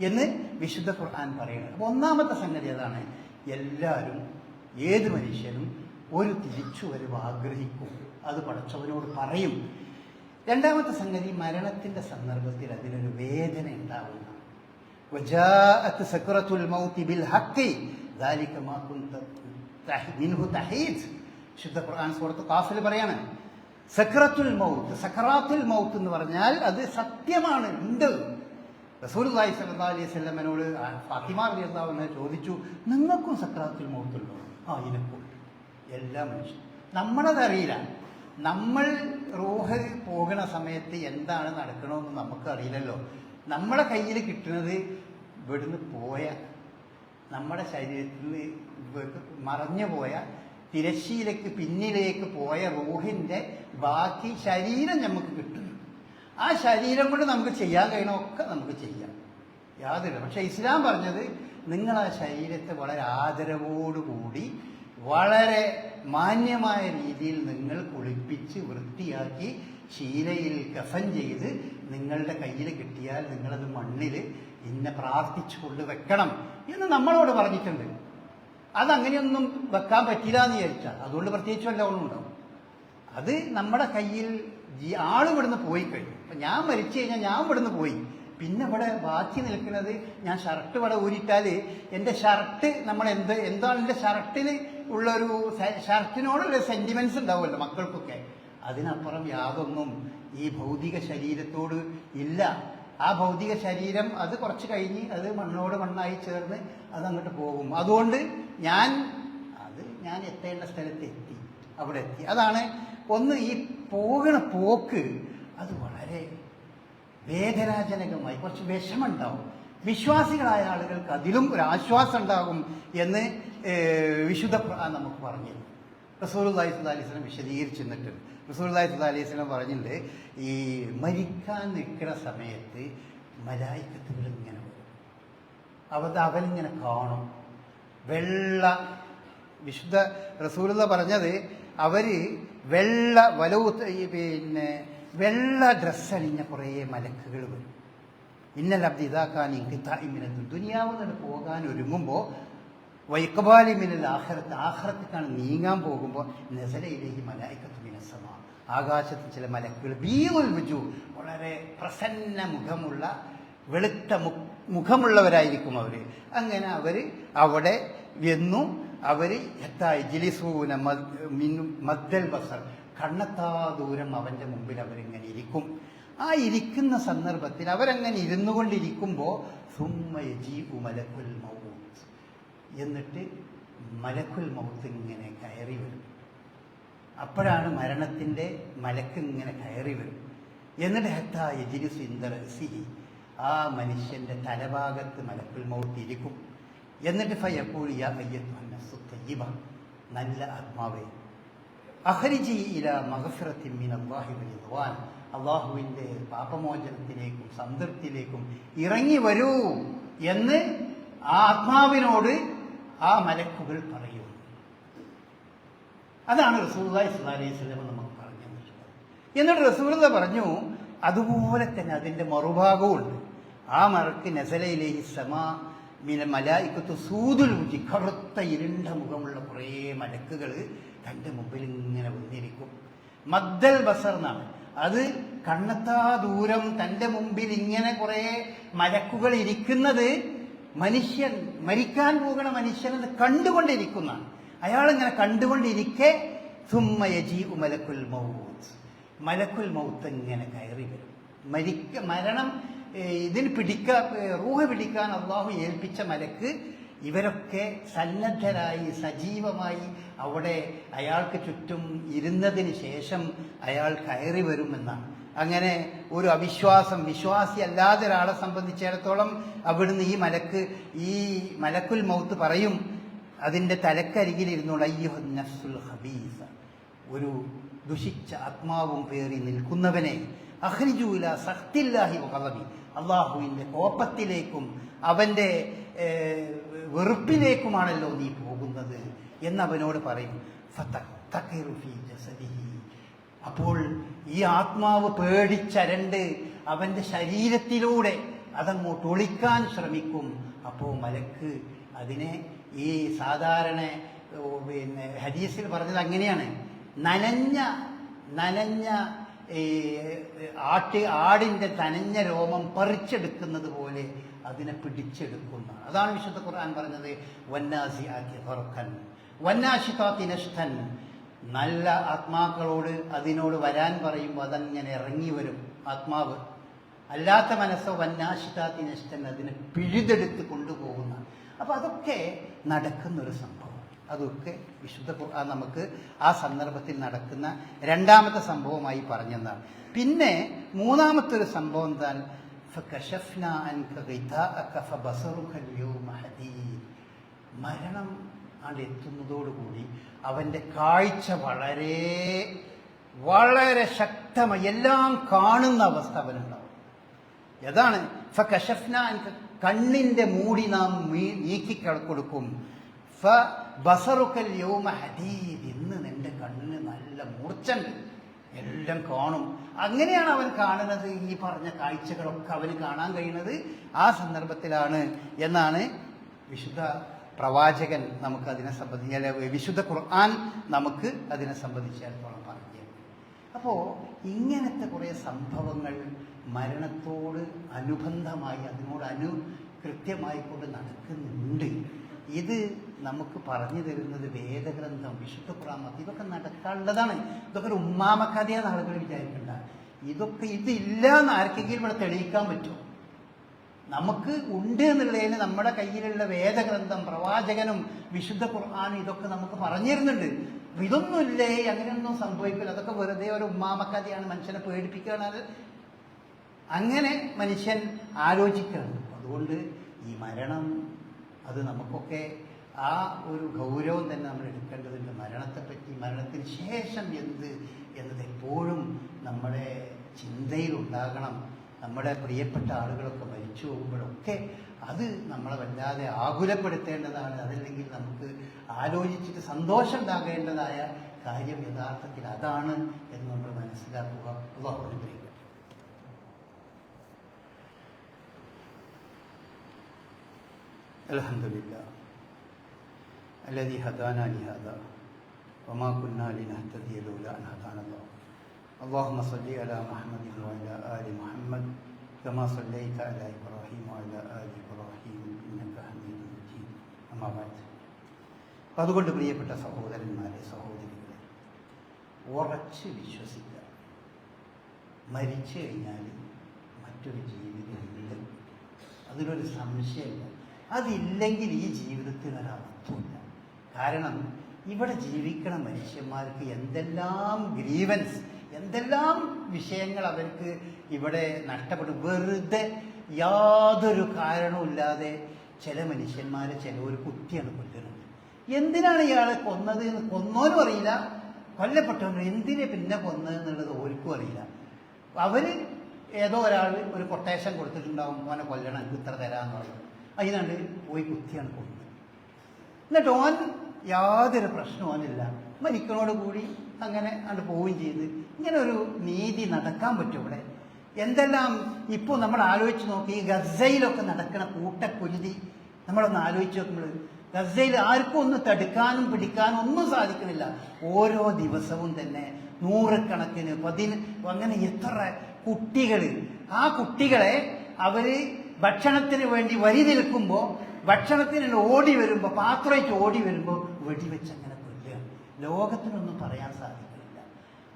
Speaker 1: എന്ന് വിശുദ്ധ ഖുർആൻ പറയുന്നത്. അപ്പോൾ ഒന്നാമത്തെ സംഗതി അതാണ്, എല്ലാവരും ഏത് മനുഷ്യനും ഒരു തിരിച്ചുവരവ് ആഗ്രഹിക്കും, അത് പടച്ചവനോട് പറയും. രണ്ടാമത്തെ സംഗതി, മരണത്തിൻ്റെ സന്ദർഭത്തിൽ അതിനൊരു വേദന ഉണ്ടാവുന്ന, വജാഅത്ത് സക്റത്തുൽ മൗതി ബിൽ ഹഖ് ദാലിക മാ കുൻത മിൻഹു തഹീദ്. ശുദ്ധ ഖുർആൻ സൂറത്ത് ഖാഫിൽ പറയാണ്, സക്റത്തുൽ മൗത്ത്, സക്റാത്തുൽ മൗത്ത് എന്ന് പറഞ്ഞാൽ അത് സത്യമാണ്, ഉണ്ട്. റസൂലുള്ളാഹി സ്വല്ലല്ലാഹി അലൈഹി വസല്ലമയോട് ഫാത്തിമ റളിയല്ലാഹു അൻഹ ചോദിച്ചു, നിങ്ങൾക്കും സക്റാത്തുൽ മൗത്തുണ്ടോ? ആ, എനിക്കും. എല്ലാ മനുഷ്യരും നമ്മളതറിയില്ല. നമ്മൾ റൂഹ് പോകുന്ന സമയത്ത് എന്താണ് നടക്കണമെന്ന് നമുക്കറിയില്ലല്ലോ. നമ്മുടെ കയ്യിൽ കിട്ടുന്നത് ഇവിടുന്ന് പോയ, നമ്മുടെ ശരീരത്തിൽ മറഞ്ഞു പോയ, തിരശ്ശീലക്ക് പിന്നിലേക്ക് പോയ റൂഹിൻ്റെ ബാക്കി ശരീരം നമുക്ക് കിട്ടുന്നു. ആ ശരീരം കൊണ്ട് നമുക്ക് ചെയ്യാൻ കഴിയണമൊക്കെ നമുക്ക് ചെയ്യാം, യാതൊരു. പക്ഷെ ഇസ്ലാം പറഞ്ഞത്, നിങ്ങൾ ആ ശരീരത്തെ വളരെ ആദരവോടുകൂടി വളരെ മാന്യമായ രീതിയിൽ നിങ്ങൾ കുളിപ്പിച്ച് വൃത്തിയാക്കി ശീലയിൽ കഫൻ ചെയ്ത് നിങ്ങളുടെ കയ്യിൽ കിട്ടിയാൽ നിങ്ങളത് മണ്ണിൽ ഇന്നെ പ്രാർത്ഥിച്ചു കൊണ്ട് വെക്കണം എന്ന് നമ്മളോട് പറഞ്ഞിട്ടുണ്ട്. അതങ്ങനെയൊന്നും വെക്കാൻ പറ്റില്ല എന്ന് വിചാരിച്ചാൽ അതുകൊണ്ട് പ്രത്യേകിച്ച് വല്ല ഒന്നും ഉണ്ടാവും. അത് നമ്മുടെ കയ്യിൽ ആളിവിടുന്ന് പോയി കഴിഞ്ഞു. അപ്പം ഞാൻ മരിച്ചു കഴിഞ്ഞാൽ ഞാൻ ഇവിടുന്ന് പോയി, പിന്നെ ഇവിടെ ബാക്കി നിൽക്കുന്നത്, ഞാൻ ഷർട്ട് ഇവിടെ ഊരിട്ടാൽ എൻ്റെ ഷർട്ട്, എന്താണ് എൻ്റെ ഷർട്ടിൽ ഉള്ളൊരു ഷർട്ടിനോടുള്ള സെന്റിമെന്റ്സ് ഉണ്ടാവുമല്ലോ മക്കൾക്കൊക്കെ. അതിനപ്പുറം യാതൊന്നും ഈ ഭൗതിക ശരീരത്തോട് ഇല്ല. ആ ഭൗതിക ശരീരം അത് കുറച്ച് കഴിഞ്ഞ് അത് മണ്ണോട് മണ്ണായി ചേർന്ന് അതങ്ങോട്ട് പോകും. അതുകൊണ്ട് ഞാൻ എത്തേണ്ട സ്ഥലത്ത് എത്തി, അവിടെ എത്തി. അതാണ് ഒന്ന്. ഈ പോകുന്ന പോക്ക് അത് വളരെ വേദനാജനകമായി കുറച്ച് വിഷമുണ്ടാവും. വിശ്വാസികളായ ആളുകൾക്ക് അതിലും ഒരു ആശ്വാസം ഉണ്ടാകും എന്ന് വിശുദ്ധ നമുക്ക് പറഞ്ഞു. റസൂലുള്ളാഹി സ്വല്ലല്ലാഹി അലൈഹി വസല്ലം വിശദീകരിച്ചിട്ടുണ്ട്. റസൂലുള്ളാഹി സ്വല്ലല്ലാഹി അലൈഹി വസല്ലം പറഞ്ഞിട്ടുണ്ട്, ഈ മരിക്കാൻ നിൽക്കുന്ന സമയത്ത് മലായിക്കത്തുകൾ ഇങ്ങനെ വരും. അവനിങ്ങനെ കാണും. വിശുദ്ധ റസൂലുള്ള പറഞ്ഞത് അവര് വെള്ള ഡ്രസ്സണിഞ്ഞ കുറേ മലക്കുകൾ വരും. ഇന്നൽ അബ്ദി ഇദാക്കാൻ ഇൻഖിതാഇമിനൽ ദുനിയാവെന്ന് പോകാൻ ഒരുങ്ങുമ്പോൾ വൈഖബാലിമിനൽ ആഖിറത്തിലേക്കാണ് നീങ്ങാൻ പോകുമ്പോൾ നസലയിലേക്ക് മലായിക്കത്തു മിനസ് സമാ, ആകാശത്ത് ചില മലക്കുകൾ ബീറുൽ വുജൂഹ്, വളരെ പ്രസന്ന മുഖമുള്ള വെളുത്ത മുഖമുള്ളവരായിരിക്കും അവർ. അങ്ങനെ അവർ അവിടെ എന്നും അവർ ജിലിസൂന മദ്ദൽ ബസർ, കണ്ണെത്താ ദൂരം അവൻ്റെ മുമ്പിൽ അവരിങ്ങനെ ഇരിക്കും. ആ ഇരിക്കുന്ന സന്ദർഭത്തിൽ അവരങ്ങനെ ഇരുന്നു കൊണ്ടിരിക്കുമ്പോൾ സുമ്മ യജീഉ മലക്കുൽ മൗത്ത്, എന്നിട്ട് മലക്കുൽ മൗത്ത് ഇങ്ങനെ കയറി വരും. അപ്പോഴാണ് മരണത്തിൻ്റെ മലക്ക് ഇങ്ങനെ കയറി വരും. എന്നിട്ട് ഹത്താ യജ്ലിസു ഇൻദ റഅസിഹി, ആ മനുഷ്യൻ്റെ തലഭാഗത്ത് മലക്കുൽ മൗത്ത് ഇരിക്കും. എന്നിട്ട് ഫയഖൂലു യാ അയ്യത്തുഹൻ നഫ്സു തയ്യിബ, നല്ല ആത്മാവേ, അഖ്രിജി ഇലാ മഗ്ഫിറത്തിൻ മിനല്ലാഹി വറിദ്വാൻ, അള്ളാഹുവിൻ്റെ പാപമോചനത്തിലേക്കും സംതൃപ്തിയിലേക്കും ഇറങ്ങി വരൂ എന്ന് ആ ആത്മാവിനോട് ആ മലക്കുകൾ പറയും. അതാണ് റസൂലുള്ളാഹി സ്വല്ലല്ലാഹി അലൈഹി വസല്ലം നമുക്ക് പറഞ്ഞു തന്നിട്ടുള്ളത്. എന്നിട്ട് റസൂലുള്ളാഹി പറഞ്ഞു, അതുപോലെ തന്നെ അതിൻ്റെ മറുഭാഗവുമുണ്ട്. ആ മറക്ക് നസലയിലേഹി സമാ മിന മലായിക്കത്തു സൂദുൽ വുജി, കറുത്ത ഇരുണ്ട മുഖമുള്ള കുറേ മലക്കുകൾ തൻ്റെ മുമ്പിൽ ഇങ്ങനെ വന്നിരിക്കും. മദ്ദൽ ബസർ എന്നാണ് അത്. കണ്ണെത്താ ദൂരം തൻ്റെ മുമ്പിൽ ഇങ്ങനെ കുറേ മലക്കുകൾ ഇരിക്കുന്നത് മനുഷ്യൻ, മരിക്കാൻ പോകുന്ന മനുഷ്യനെന്ന് കണ്ടുകൊണ്ടിരിക്കുന്നതാണ്. അയാളിങ്ങനെ കണ്ടുകൊണ്ടിരിക്കെ സുമ്മ യജീഉ മലക്കുൽ മൗത്ത്, മലക്കുൽ മൗത്ത് ഇങ്ങനെ കയറി വരും. മരണം ഇതിന് റൂഹ് പിടിക്കാൻ അള്ളാഹു ഏൽപ്പിച്ച മലക്ക് ഇവരൊക്കെ സന്നദ്ധരായി സജീവമായി അവിടെ അയാൾക്ക് ചുറ്റും ഇരുന്നതിന് ശേഷം അയാൾ കയറി വരുമെന്നാണ്. അങ്ങനെ ഒരു വിശ്വാസി അല്ലാതെ ഒരാളെ സംബന്ധിച്ചിടത്തോളം അവിടുന്ന് ഈ മലക്കുൽ മൗത്ത് പറയും, അതിൻ്റെ തലക്കരികിലിരുന്നോണ്ട് അയ്യുഹൻ നഫ്സുൽ ഖബീസ, ഒരു ദുഷിച്ച ആത്മാവും പേറി നിൽക്കുന്നവനെ, അഖ്രിജൂ ഇലാ സഖ്തില്ലാഹി വഗളബി, അള്ളാഹുവിൻ്റെ കോപത്തിലേക്കും അവൻ്റെ വെറുപ്പിലേക്കുമാണല്ലോ നീ പോകുന്നത് എന്നവനോട് പറയും. ഫതഖ്തഖിറു ഫീ ജസദിഹി, അപ്പോൾ ഈ ആത്മാവ് പേടിച്ചരണ്ട് അവൻ്റെ ശരീരത്തിലൂടെ അതങ്ങോട്ട് ഒളിക്കാൻ ശ്രമിക്കും. അപ്പോൾ മലക്ക് അതിനെ ഈ സാധാരണ ഹദീസിൽ പറഞ്ഞത് അങ്ങനെയാണ്, നനഞ്ഞ ആടിൻ്റെ നനഞ്ഞ രോമം പറിച്ചെടുക്കുന്നത് പോലെ അതിനെ പിടിച്ചെടുക്കുന്ന. അതാണ് വിശുദ്ധ ഖുർആൻ പറഞ്ഞത്, വന്നാസിആതി ഖർഖൻ വന്നാശിതാതി നഷ്തൻ, നല്ല ആത്മാക്കളോട് അതിനോട് വരാൻ പറയുമ്പോൾ അതങ്ങനെ ഇറങ്ങി വരും ആത്മാവ്. അല്ലാത്ത മനസ്സോ വന്നാശിതാതി നഷ്തൻ, അതിനെ പിഴുതെടുത്ത് കൊണ്ടുപോകുന്ന. അപ്പം അതൊക്കെ നടക്കുന്നൊരു സംഭവം. അതൊക്കെ വിശുദ്ധ ഖുർആൻ നമുക്ക് ആ സന്ദർഭത്തിൽ നടക്കുന്ന രണ്ടാമത്തെ സംഭവമായി പറഞ്ഞതാണ്. പിന്നെ മൂന്നാമത്തെ ഒരു സംഭവം എന്നാൽ മരണം എത്തുന്നതോടുകൂടി അവൻ്റെ കാഴ്ച വളരെ വളരെ ശക്തമായി എല്ലാം കാണുന്ന അവസ്ഥ അവനുണ്ടാവും. ഏതാണ് ഫകശഫ്ന, കണ്ണിൻ്റെ മൂടി നാം നീക്കി കൊടുക്കും. ബസറുക്കൽ യൗമ ഹദീദ്, ഇന്ന് നിന്റെ കണ്ണിന് നല്ല മൂർച്ചണ്ട്, എല്ലാം കാണും. അങ്ങനെയാണ് അവൻ കാണുന്നത്. ഈ പറഞ്ഞ കാഴ്ചകളൊക്കെ അവന് കാണാൻ കഴിയുന്നത് ആ സന്ദർഭത്തിലാണ് എന്നാണ് വിശുദ്ധ പ്രവാചകൻ നമുക്ക് അതിനെ സംബന്ധിച്ച്, വിശുദ്ധ ഖുർആൻ നമുക്ക് അതിനെ സംബന്ധിച്ചിടത്തോളം പറഞ്ഞു. അപ്പോൾ ഇങ്ങനത്തെ കുറേ സംഭവങ്ങൾ മരണത്തോട് അനുബന്ധമായി അതിനോട് കൃത്യമായിക്കൊണ്ട് നടക്കുന്നുണ്ട്. ഇത് നമുക്ക് പറഞ്ഞു തരുന്നത് വേദഗ്രന്ഥം, വിശുദ്ധ ഖുർആൻ. ഇതൊക്കെ നടക്കാനുള്ളതാണ്. ഇതൊക്കെ ഒരു ഉമ്മാമക്കഥയെന്ന് ആളുകൾ വിചാരിക്കണ്ട. ഇതൊക്കെ ഇതില്ല എന്ന് ആർക്കെങ്കിലും ഇവിടെ തെളിയിക്കാൻ പറ്റുമോ? നമുക്ക് ഉണ്ട് എന്നുള്ളതിന് നമ്മുടെ കയ്യിലുള്ള വേദഗ്രന്ഥം, പ്രവാചകനും വിശുദ്ധ ഖുർആനും ഇതൊക്കെ നമുക്ക് പറഞ്ഞു തരുന്നുണ്ട്. ഇതൊന്നുമില്ലേ, അങ്ങനെയൊന്നും സംഭവിക്കില്ല, അതൊക്കെ വെറുതെ ഒരു ഉമ്മാമക്കഥയാണ്, മനുഷ്യനെ പേടിപ്പിക്കുകയാണ്. അങ്ങനെ മനുഷ്യൻ ആലോചിക്കുകയാണ്. അതുകൊണ്ട് ഈ മരണം അത് നമുക്കൊക്കെ ആ ഒരു ഗൗരവം തന്നെ നമ്മൾ എടുക്കേണ്ടതുണ്ട്. മരണത്തെപ്പറ്റി, മരണത്തിന് ശേഷം എന്ത് എന്നത് എപ്പോഴും നമ്മുടെ ചിന്തയിലുണ്ടാകണം. നമ്മുടെ പ്രിയപ്പെട്ട ആളുകളൊക്കെ മരിച്ചു പോകുമ്പോഴൊക്കെ അത് നമ്മളെ വല്ലാതെ ആകുലപ്പെടുത്തേണ്ടതാണ്. അതല്ലെങ്കിൽ നമുക്ക് ആലോചിച്ചിട്ട് സന്തോഷം ഉണ്ടാകേണ്ടതായ കാര്യം യഥാർത്ഥത്തിൽ അതാണ് എന്ന് നമ്മൾ മനസ്സിലാക്കുക. അല്ലാഹു അനുഗ്രഹിക്കട്ടെ. അൽഹംദുലില്ലാഹ് الذي هدانا لهذا وما كنا لنهتدي لولا أن هدانا الله. اللهم صل على محمد وعلى آل محمد كما صليت على إبراهيم وعلى آل إبراهيم إنك حميد مجيد. أما بعد. അതുകൊണ്ട് പ്രിയപ്പെട്ട സഹോദരന്മാരെ, സഹോദരികളെ, ഉറച്ച് വിശ്വസിക്കുക, മരിച്ചു കഴിഞ്ഞാൽ മറ്റൊരു ജീവിതമുണ്ട്. അതിലൊരു സംശയമില്ല. അതില്ലെങ്കിൽ ഈ ജീവിതത്തിനൊരർത്ഥമില്ല. കാരണം ഇവിടെ ജീവിക്കണ മനുഷ്യന്മാർക്ക് എന്തെല്ലാം ഗ്രീവൻസ്, എന്തെല്ലാം വിഷയങ്ങൾ അവർക്ക് ഇവിടെ നഷ്ടപ്പെടും. വെറുതെ യാതൊരു കാരണവുമില്ലാതെ ചില മനുഷ്യന്മാരെ ചിലവർ കുത്തിയാണ് കൊല്ലുന്നത്. എന്തിനാണ് ഇയാളെ കൊന്നത് എന്ന് കൊന്നോനും അറിയില്ല, കൊല്ലപ്പെട്ടവനും എന്തിനെ പിന്നെ കൊന്നത് എന്നുള്ളത് ഓർക്കും അറിയില്ല. അവർ ഏതോ ഒരാൾ ഒരു കൊട്ടേഷൻ കൊടുത്തിട്ടുണ്ടാവും, മോനെ കൊല്ലണം, എനിക്ക് ഇത്ര തരാമെന്ന് പറയും. അതിനാണ്ട് പോയി കുത്തിയാണ് കൊന്നത്. എന്നിട്ട് ഓൻ യാതൊരു പ്രശ്നവുമില്ല, മരിക്കണോട് കൂടി അങ്ങനെ അത് പോവുകയും ചെയ്ത്. ഇങ്ങനെ ഒരു നീതി നടക്കാൻ പറ്റും ഇവിടെ? എന്തെല്ലാം ഇപ്പോൾ നമ്മൾ ആലോചിച്ച് നോക്കി. ഈ ഗസയിലൊക്കെ നടക്കുന്ന കൂട്ടക്കുരുതി നമ്മളൊന്ന് ആലോചിച്ച് നോക്കുമ്പോൾ ഗസയിൽ ആർക്കും ഒന്ന് തടുക്കാനും പിടിക്കാനും ഒന്നും സാധിക്കുന്നില്ല. ഓരോ ദിവസവും തന്നെ നൂറുകണക്കിന് അങ്ങനെ എത്ര കുട്ടികൾ, ആ കുട്ടികളെ അവർ ഭക്ഷണത്തിന് വേണ്ടി വരി നിൽക്കുമ്പോൾ, ഭക്ഷണത്തിന് ഓടി വരുമ്പോൾ, പാത്രമായിട്ട് ഓടി വരുമ്പോൾ വെടിവെച്ച് അങ്ങനെ കൊല്ലുക. ലോകത്തിനൊന്നും പറയാൻ സാധിക്കില്ല.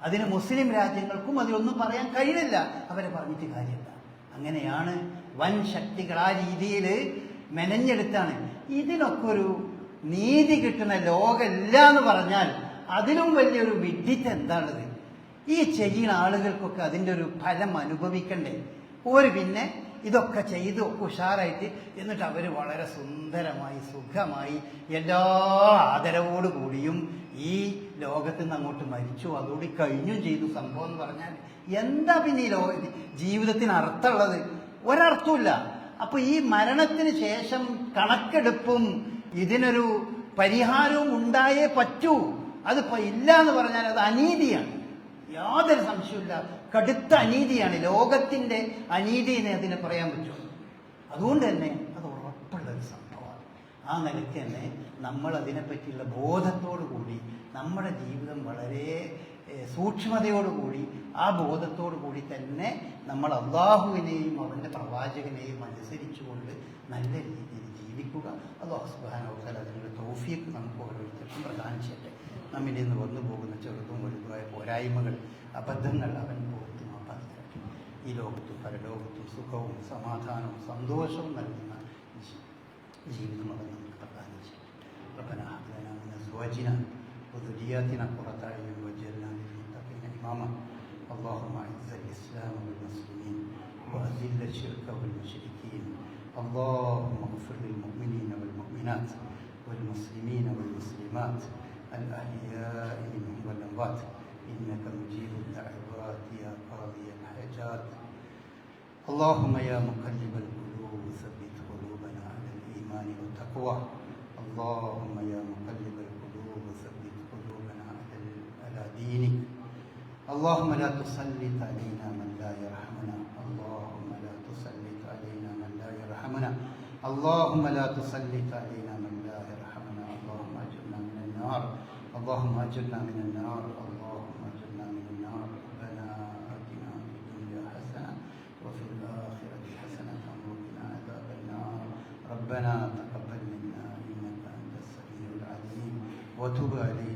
Speaker 1: അതിന് മുസ്ലിം രാജ്യങ്ങൾക്കും അതിലൊന്നും പറയാൻ കഴിയില്ല. അവരെ പറഞ്ഞിട്ട് കാര്യമില്ല. അങ്ങനെയാണ് വൻ ശക്തികൾ ആ രീതിയിൽ മെനഞ്ഞെടുത്താണ്. ഇതിനൊക്കെ ഒരു നീതി കിട്ടുന്ന ലോകമില്ല എന്ന് പറഞ്ഞാൽ അതിലും വലിയൊരു വിഡ്ഢിത്തം എന്താണത്? ഈ ചെയ്യുന്ന ആളുകൾക്കൊക്കെ അതിൻ്റെ ഒരു ഫലം അനുഭവിക്കണ്ടേ? ഒരു പിന്നെ ഇതൊക്കെ ചെയ്ത് ഉഷാറായിട്ട് എന്നിട്ട് അവർ വളരെ സുന്ദരമായി സുഖമായി എല്ലാ ആദരവോടുകൂടിയും ഈ ലോകത്ത് നിന്ന് അങ്ങോട്ട് മരിച്ചു, അതോടെ കഴിഞ്ഞും ചെയ്തു. സംഭവം എന്ന് പറഞ്ഞാൽ എന്താ പിന്നെ ഈ ജീവിതത്തിന് അർത്ഥമുള്ളത്? ഒരർത്ഥമില്ല. അപ്പൊ ഈ മരണത്തിന് ശേഷം കണക്കെടുപ്പും ഇതിനൊരു പരിഹാരവും ഉണ്ടായേ പറ്റൂ. അതിപ്പോ ഇല്ല എന്ന് പറഞ്ഞാൽ അത് അനീതിയാണ്, യാതൊരു സംശയമില്ല. കടുത്ത അനീതിയാണ്, ലോകത്തിന്റെ അനീതിനെ അതിനെ പറയാൻ പറ്റും. അതുകൊണ്ട് തന്നെ അത് ഉറപ്പുള്ളൊരു സംഭവമാണ്. ആ നിലയ്ക്ക് തന്നെ നമ്മൾ അതിനെപ്പറ്റിയുള്ള ബോധത്തോടു കൂടി നമ്മുടെ ജീവിതം വളരെ സൂക്ഷ്മതയോടുകൂടി ആ ബോധത്തോടു കൂടി തന്നെ നമ്മൾ അള്ളാഹുവിനെയും അവൻ്റെ പ്രവാചകനെയും അനുസരിച്ചുകൊണ്ട് നല്ല രീതിയിൽ ജീവിക്കുക. അല്ലാഹു സുബ്ഹാനഹു വ തആല അതിനുള്ള തൗഫീഖ് നമുക്ക് ഓരോരുത്തർക്കും പ്രദാനം ചെയ്യട്ടെ. നമ്മിൽ നിന്ന് വന്നു പോകുന്ന ചെറുതും വലുതുമായ പോരായ്മകൾ, അബദ്ധങ്ങൾ അവൻ പുറത്തു മാപ്പാൻ തരട്ടെ. ഈ ലോകത്തും പരലോകത്തും സുഖവും സമാധാനവും സന്തോഷവും നൽകുന്ന ജീവിതം അവൻ നമുക്ക് പ്രദാനം ചെയ്യട്ടെ. റബ്ബനാ ഹബ് ലനാ മിൻ അസ്വാജിനാ وذرياتنا قرة أعين واجعلنا للمتقين إماما. اللهم أعز الإسلام والمسلمين وأذل الشرك والمشركين. اللهم اغفر للمؤمنين والمؤمنات والمسلمين والمسلمات الأحياء منهم والأموات إنك مجيب الدعوات يا قاضي الحاجات. اللهم يا مقلب القلوب ثبت قلوبنا على الإيمان والتقوى. اللهم يا مقلب القلوب ثبت قلوبنا على دينك. اللهم لا تسلط علينا من لا يرحمنا. اللهم لا تسلط علينا من لا يرحمنا. اللهم لا تسلط علينا من لا يرحمنا. اللهم أجرنا من النار. اللهم أجرنا من النار. اللهم أجرنا من النار. ربنا آتنا في الدنيا حسنة وفي الآخرة حسنة وقنا عذاب النار. ربنا تقبل منا إنك وتب علينا